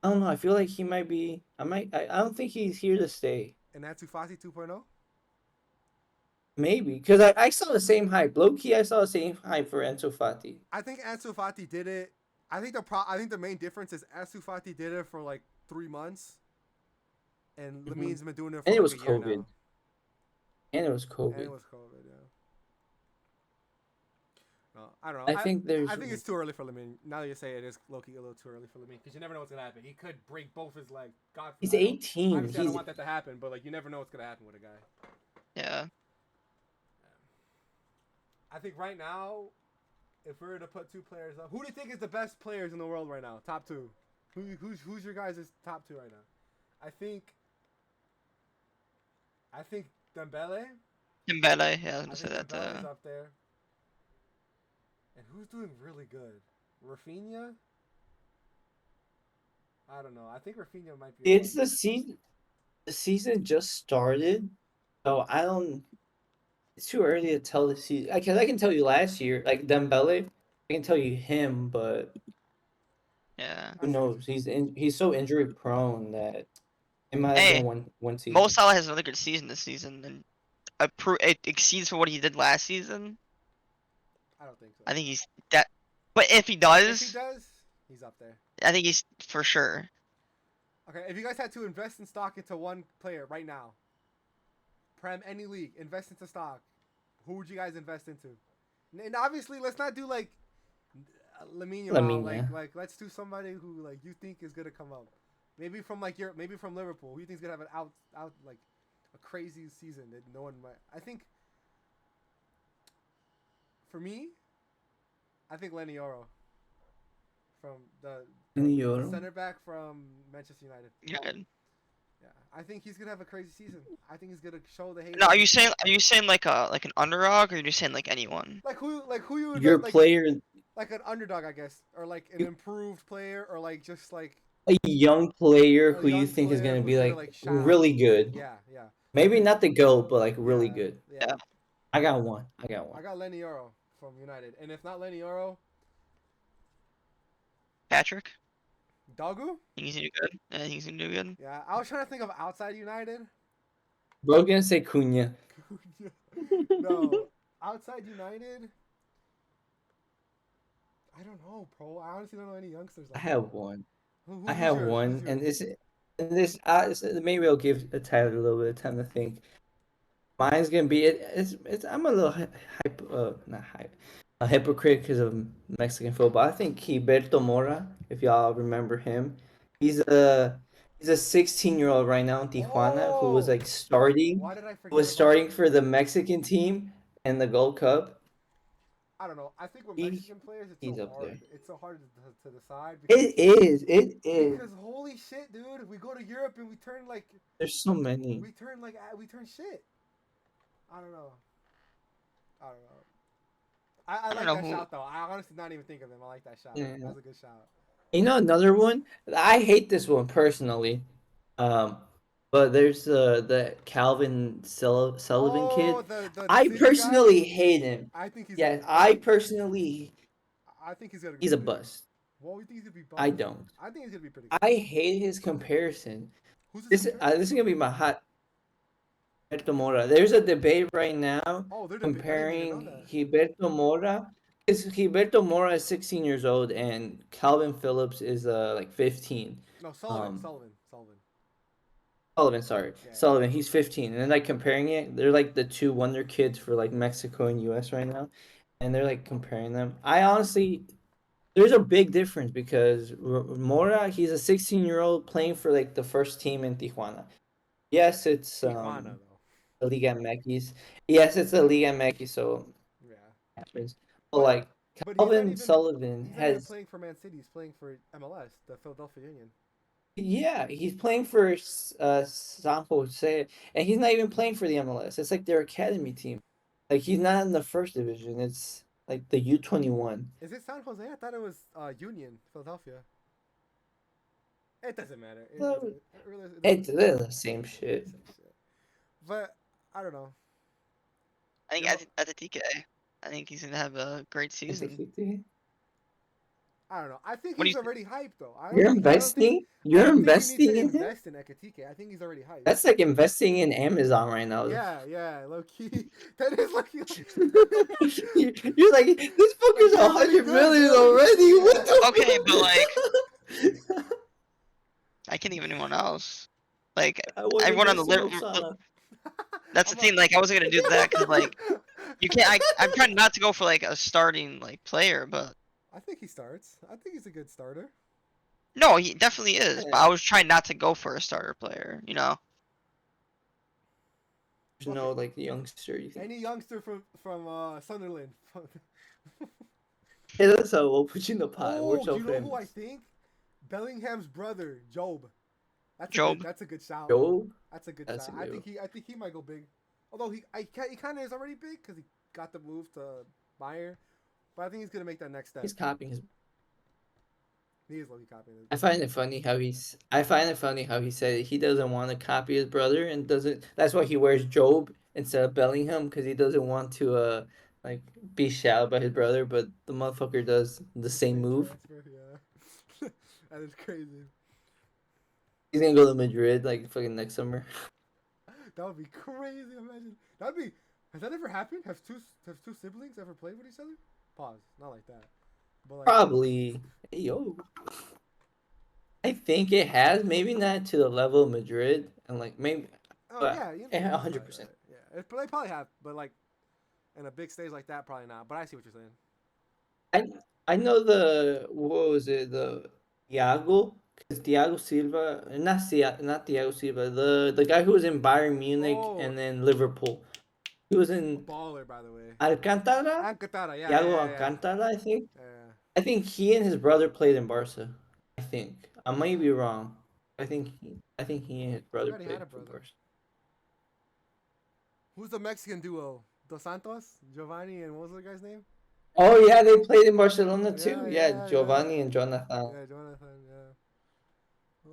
I don't know. I feel like he might be. I might. I don't think he's here to stay. And Ansu Fati 2.0. Maybe because I saw the same hype. Low key, I saw the same hype for Enzo Fati. I think Ansu Fati did it. I think the main difference is Ansu Fati did it for like 3 months, and Lamine's been doing it for And it like was a year COVID. now. And it was And it COVID. was COVID, yeah. No, I don't know. I think there's. I think it's too early for Lamine. Now that you say it is low-key a little too early for Lamine because you never know what's gonna happen. He could break both his legs. God, He's I 18. obviously, I don't want that to happen, but like you never know what's gonna happen with a guy. Yeah. I think right now, if we were to put two players up, who do you think is the best players in the world right now? Top two. Who's your guys' top two right now? I think Dembele. Dembele. Yeah, I was I gonna say think that. Dembele's up there. And who's doing really good? Rafinha? I don't know. I think Rafinha might be It's above. the season. The season just started, so I don't. It's too early to tell the season. Because I can tell you last year, like Dembele, I can tell you him, but Yeah. who knows? He's so injury prone that it might have Hey, been one Mo season. Salah has another good season this season, and it exceeds for what he did last season. I don't think so. I think he's that. But if he If he does, does, he's up there. I think he's for sure. Okay, if you guys had to invest in stock into one player right now, Prem, any league, invest into stock, who would you guys invest into? And obviously, let's not do like Lamine Yamal. Lamine. Like let's do somebody who like you think is gonna come up. Maybe from like maybe from Liverpool. Who you think's gonna have an out like a crazy season that no one might. I think for me, I think Lenny Oro from the Euro. center back from Manchester United. Yeah. Yeah, I think he's gonna have a crazy season. I think he's gonna show the haters. No, are you saying like an underdog, or are you just saying like anyone? Like who you would Your player, like an underdog, I guess, or like an improved player, or like just like a young player a who you young think is player gonna be who's gonna like like shine. really good. Yeah, yeah. Maybe not the GOAT, but like really Yeah, good. yeah. Yeah. I got one. I got I one. got Lenny Oro from United, and if not Lenny Oro, Patrick. Dogu. Think he's gonna do good. I think he's gonna do good. Yeah, I was trying to think of outside United. Bro, gonna say Cunha. No, outside United. I don't know, bro. I honestly don't know any youngsters I like that. have one. I Who's have yours? Who's one, yours? and maybe I'll give Tyler a little bit of time to think. Mine's gonna be it's I'm a little not hype, a hypocrite because of Mexican football. I think Gilberto Mora, if y'all remember him, he's a 16-year-old right now in Tijuana who was Oh, like starting, why did I who forget was about starting him? for the Mexican team in the Gold Cup. I don't know. I think with He Mexican players, it's so he's up hard. there. It's so hard to decide It is. It is. because holy shit, dude, we go to Europe and we turn like There's so many. we turn shit. I don't know. I don't know. I I don't like know that who. shout though. I honestly not even think of him. I like that shout. Yeah. That's a good shout. You know another one? I hate this one personally. Um, but there's the Calvin Sullivan Oh, kid. the I city guy. personally hate him. I think he's gonna Yeah, be I bust. personally I think he's gonna be he's a big. bust. Well, we think he's gonna be I bust. don't. I think he's gonna be pretty good. I hate his comparison. Who's his This comparison? is gonna be my hot. Gilberto Mora. There's a debate right now Oh, they're I didn't even know comparing that. Gilberto Mora. Because Gilberto Mora is 16 years old and Calvin Phillips is like 15. No, Um, Sullivan. Sullivan, sorry. Yeah, yeah. Sullivan, he's 15. And then like comparing it, they're like the two wonder kids for like Mexico and US right now. And they're like comparing them. I honestly, there's a big difference because Mora, he's a 16-year-old playing for like the first team in Tijuana. Yes, it's Tijuana though. the Liga MX. Yes, it's the Liga MX, so Yeah, it happens. But but like he's not Calvin even Sullivan has, playing for Man City. He's playing for MLS, the Philadelphia Union. yeah, he's playing for San Jose, and he's not even playing for the MLS. It's like their academy team. Like he's not in the first division. It's like the U21. Is it San Jose? I thought it was Union, Philadelphia. It doesn't matter. So It really it doesn't it's matter. they're the same shit. Same shit. But I don't know. I think Your mo- at the TK, I think he's gonna have a great season. I don't know. I think What do he's you? already hyped though. You're I investing. don't think You're you need to investing in him. invest in Ekatike. I think he's already hyped. That's like investing in Amazon right now. Yeah, low key. That is low key. You're like this fucker's Like, they're really 100 good, million bro. already. What Yeah. Okay, but like the? I can't even anyone else. Like I was everyone on investing Osana. that's the thing. Like I wasn't gonna do that because like you can't. I'm trying not to go for like a starting like player, but I think he starts. I think he's a good starter. no, he definitely is. But I Yeah. was trying not to go for a starter player. You know. There's no like youngster. You think? Any youngster from Sunderland. Hey, that's how we'll put you in the pot. We're Oh, do so you know who I famous. think? Bellingham's brother, Job. Job. That's a good shout. Job. That's a good That's shout. a good. I think he might go big. Although he kind of is already big because he got the move to Bayern. But I think he's gonna make that next step. He's copying his. He is low-key copying it. I find it funny how he's. I find it funny how he said he doesn't want to copy his brother and doesn't. That's why he wears Job instead of Bellingham because he doesn't want to like be shouted by his brother. But the motherfucker does the same move. Transfer, yeah. That is crazy. He's gonna go to Madrid like fucking next summer. That would be crazy. Imagine that'd be. Has that ever happened? Have two siblings ever played with each other? Pause. Not like that. But like. Probably. Hey, yo. I think it has. Maybe not to the level of Madrid and like maybe. Oh But yeah, you yeah, know, 100%. Yeah, they probably have, but like in a big stage like that, probably not. But I see what you're saying. I know the what was it the Thiago because Thiago Silva not Thiago Silva the guy who was in Bayern Munich Oh, and then Liverpool. He was a in baller, by the way. Alcantara. Alcantara, Thiago yeah. Alcantara, I think. Yeah. I think he and his brother played in Barca. I think I might be wrong. I think he and his brother Forgot he had played a for brother. Barca. Who's the Mexican duo? Dos Santos, Giovanni, and what was the guy's name? Oh yeah, they played in Barcelona too. Yeah, Yeah. Giovanni and Jonathan. Yeah, Jonathan. Yeah. Oh,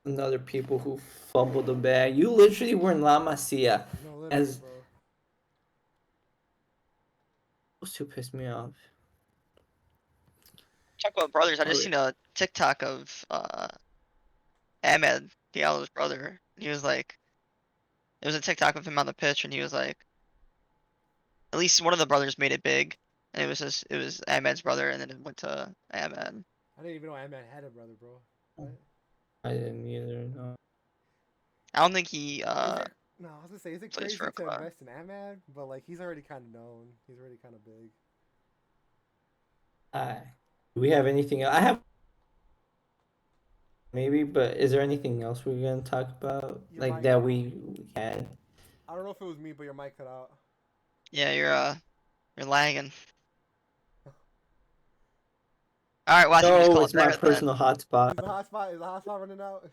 Another people who fumbled the bag. You literally were in La Masia. no, literally, As bro. those two pissed me off. Talk about brothers. I just Alright. seen a TikTok of Ahmed Diallo's brother. He was like, it was a TikTok of him on the pitch, and he was like, at least one of the brothers made it big, and it was Ahmed's brother, and then it went to Ahmed. I didn't even know Ant-Man had a brother, bro. What? I didn't either. No. I don't think he Is it? No, I was gonna say, is it plays crazy for a to club. invest in Ant-Man? But like, he's already kind of known. He's already kind of big. Do we have anything else? I have maybe, but is there anything else we're gonna talk about Your like mic. that we had? I don't know if it was me, but your mic cut out. Yeah, you're lagging. All right, well I think we just No, call it's it my there then. personal hotspot. Is the hotspot running out?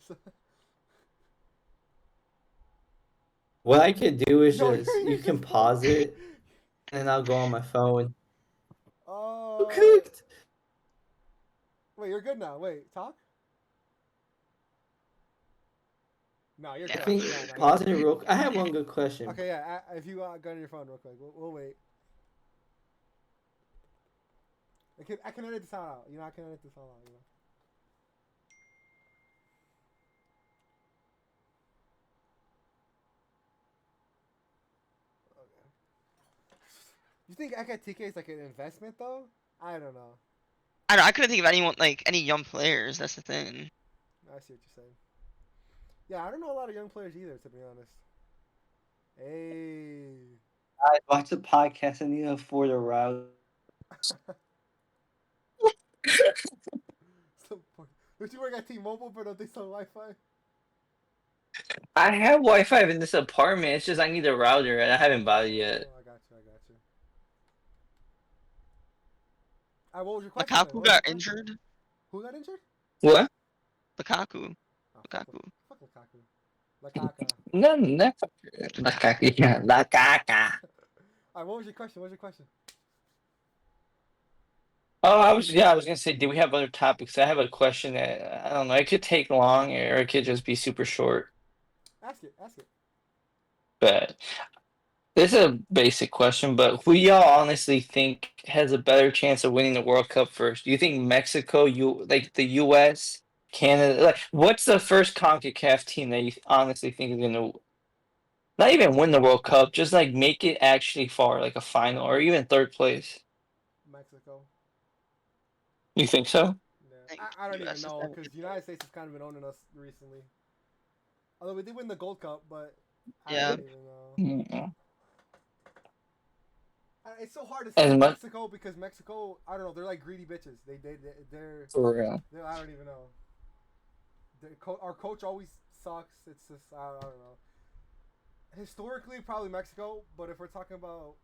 What I could do is No, just you can pause it and I'll go on my phone. Oh. Cooked. Wait, you're good now. Wait, talk. No, you're Yeah. I good. think No, pause it real. I have one good question. Okay, yeah. If you go on your phone real quick, we'll wait. I can edit this out. You know, I can edit this all out. You know. You think TK is like an investment though? I don't know. I couldn't think of anyone like any young players. That's the thing. I see what you're saying. Yeah, I don't know a lot of young players either, to be honest. Hey. I watch the podcast. I need to afford a route. Don't you work at T-Mobile, but don't they sell Wi-Fi? I have Wi-Fi in this apartment. It's just I need a router, and I haven't bought it yet. Oh, I got you. What was your question? Lukaku got injured. Who got injured? What? Lukaku. Oh, Lukaku. fuck Lukaku. Lukaku. No, no. Lakaka. Yeah, Lakaka. Alright, what was your question? Oh, I was gonna say, do we have other topics? I have a question that I don't know. It could take long, or it could just be super short. Ask it. But this is a basic question. But who y'all honestly think has a better chance of winning the World Cup first? Do you think Mexico, the U.S., Canada? Like, what's the first CONCACAF team that you honestly think is gonna not even win the World Cup, just like make it actually far, like a final or even third place? Mexico. You think so? Yeah. I don't even US is know, gonna because get the United States has kind of been owning us recently. Although we did win the Gold Cup, but I Yeah. don't even know. Yeah. It's so hard to As say much Mexico because Mexico, I don't know, they're like greedy bitches. for real. I don't even know. Our coach always sucks. It's just I don't know. Historically, probably Mexico, but if we're talking about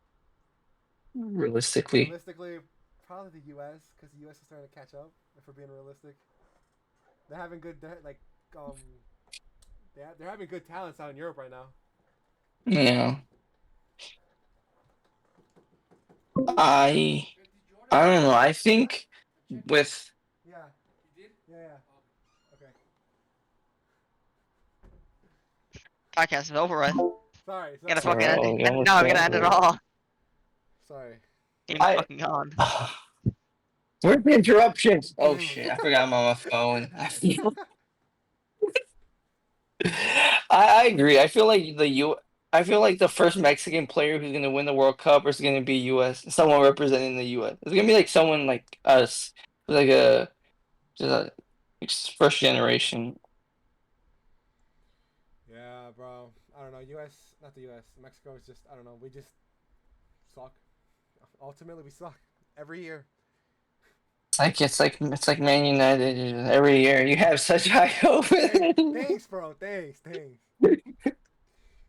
Realistically. probably the U.S. because the U.S. is starting to catch up. If we're being realistic, they're having good they're having good talents out in Europe right now. Yeah. I I don't know. I think with Yeah. You did? Yeah. Okay. Podcast is over with. Sorry. Gotta for fucking end real, it. we And almost now I'm got gonna end it here. all. Sorry. Game's I fucking gone. Where's the interruptions? Oh shit! I forgot I'm on my phone. I agree. I feel like the first Mexican player who's gonna win the World Cup is gonna be U.S. Someone representing the U.S. It's gonna be like someone like us, like just a first generation. Yeah, bro. I don't know. U.S. Not the U.S. Mexico is just I don't know. We just suck. Ultimately, we suck every year. It's like Man United every year. You have such high hope. Hey, thanks, bro. Thanks.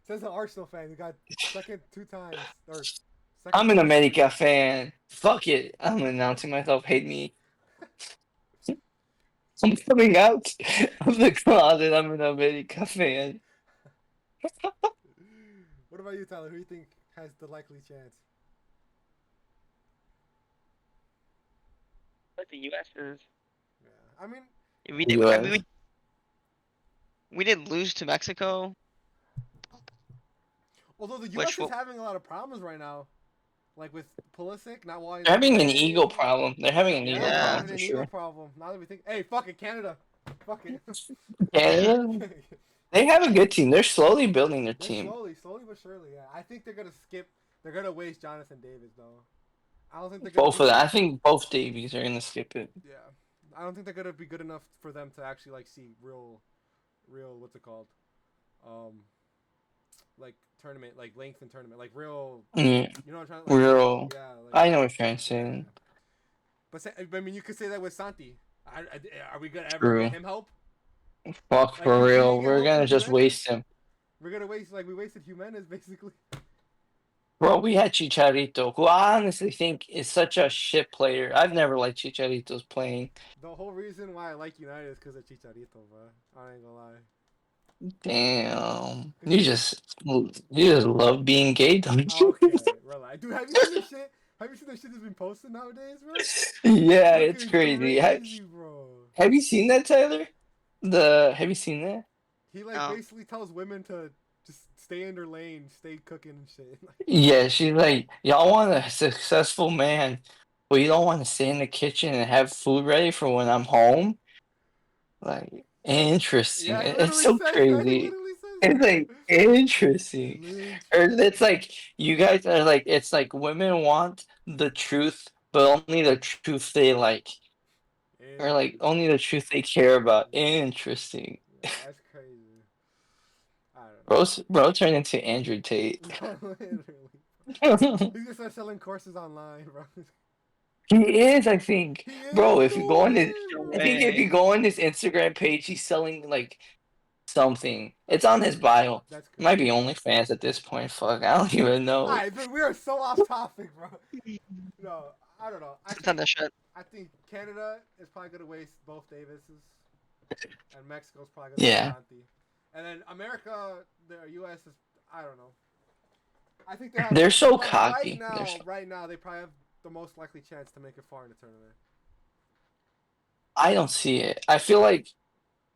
Says the Arsenal fan who got second 2 times or second I'm an twice. America fan. Fuck it. I'm announcing myself. Hate me. I'm coming out of the closet. I'm an America fan. What about you, Tyler? Who do you think has the likely chance? But the US is. Yeah, I mean, We did. I mean, U.S. we did lose to Mexico, although the which U.S. is will. having a lot of problems right now, like with Pulisic not wanting They're to having an ego play. problem. They're having an ego Yeah, they're Yeah. problem having for an ego sure. problem. Now that we think, hey, fucking Canada, fuck it. Canada, they have a good team. They're slowly building their They're team. slowly but surely. Yeah, I think they're gonna skip. They're gonna waste Jonathan Davis though. I don't think they're gonna Both be. of them. I think both Davies are gonna skip it. Yeah, I don't think they're gonna be good enough for them to actually like see real what's it called, um, like tournament, like length and tournament, like real. Yeah, You know what I'm trying to like. real. Yeah, like. I know what you're trying to Yeah. say. But I mean, you could say that with Santi. Are we gonna ever True. get him help? Fuck Like for he didn't real. get We're help gonna from just Jimenez. waste him. We're gonna waste we wasted Jimenez basically. Bro, we had Chicharito, who I honestly think is such a shit player. I've never liked Chicharito's playing. The whole reason why I like United is because of Chicharito, bro. I ain't gonna lie. Damn. 'Cause You just love being gay, don't you? okay, relax, dude. Have you seen this shit? Have you seen the shit that's been posted nowadays, bro? Yeah, it's Fucking crazy. crazy, bro. Have you seen that, Tyler? Have you seen that? He like No. basically tells women to just stay in their lane, stay cooking and shit. Yeah, she's like, y'all want a successful man, but you don't want to stay in the kitchen and have food ready for when I'm home? Like, interesting. Yeah, he It's literally so says that. He crazy. literally says It's like interesting. Or it's like you guys are like it's like women want the truth, but only the truth they like. Or like only the truth they care about. Interesting. Yeah, that's crazy. I Bro turned into Andrew Tate. don't know. Literally. He's gonna start selling courses online, bro. He is, I think. He is. Bro, if you No go on his way, No bro. I think if way. you go on his Instagram page, he's selling like something. It's on his bio. That's It might be crazy. OnlyFans at this point. Fuck, I don't even know. Alright, but we are so off topic, bro. No, I don't know. It's on the shit. I think Canada is probably gonna waste both Davises, and Mexico's probably gonna waste Yeah. Santi. And then America, the U.S. is I don't know. I think they have They're so right cocky. now. Right now, they probably have the most likely chance to make it far in the tournament. I don't see it. I feel like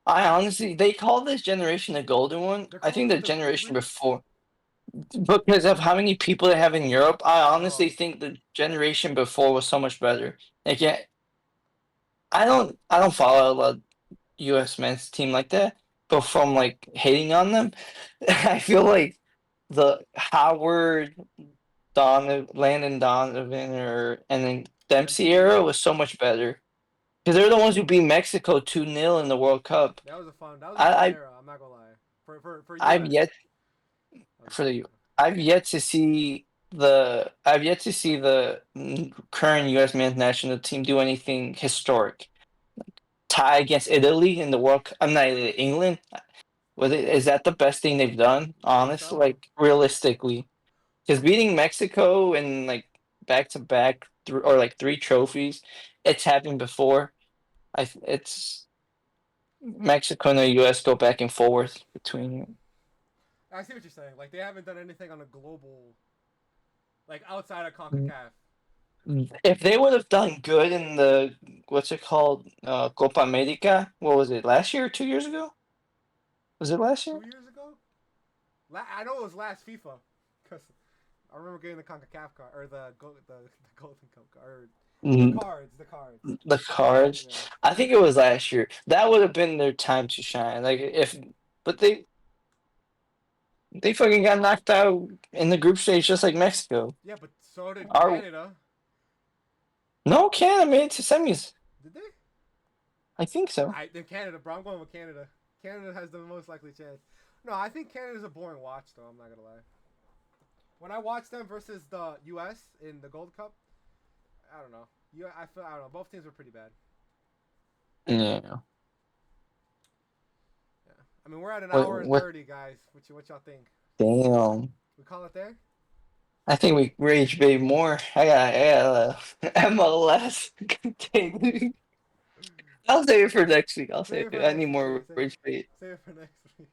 I honestly they call this generation the golden one. They're I calling think it the the generation golden. before because of how many people they have in Europe, I Oh, honestly think the generation before was so much better. Like yeah, I don't follow a lot of US men's team like that, but from like hating on them, I feel like the Howard Landon Donovan and then Dempsey Dempsey. era was so much better. Because they're the ones who beat Mexico 2-0 in the World Cup. That was a fun. That was a fun I era. I'm not gonna lie. For I've U.S. yet That was a for fun the era. I've yet to see the current U.S. men's national team do anything historic. Tie against Italy in the World Cup. I'm not Italy, England. Is that the best thing they've done? I think Honestly, so. like realistically, because beating Mexico and like back to back or like three trophies, it's happened before. It's Mexico and the U.S. go back and forth between. I see what you're saying. Like they haven't done anything on a global, like outside of Concacaf. If they would have done good in the what's it called Copa America, what was it last year or 2 years ago? Was it last year? 2 years ago, I know it was last FIFA, because I remember getting the Concacaf card or the Golden Cup card, or the Mm, cards, the cards. The cards. Yeah. I think it was last year. That would have been their time to shine. Like if, but they fucking got knocked out in the group stage just like Mexico. Yeah, but so did Our Canada. no Canada made it to semis. Did they? I think so. Then Canada, bro. I'm going with Canada. Canada has the most likely chance. No, I think Canada's a boring watch, though. I'm not gonna lie. When I watched them versus the U.S. in the Gold Cup, I don't know. I don't know. Both teams were pretty bad. Yeah. Yeah. I mean, we're at an What hour and what 30, guys. What y'all think? damn. We call it there? I think we rage bait more. I got MLS. I'll save it for next week. I'll Save save it for it. I next need week. more rage bait. Save it for next week.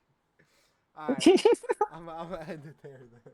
All right. I'm gonna end it there then.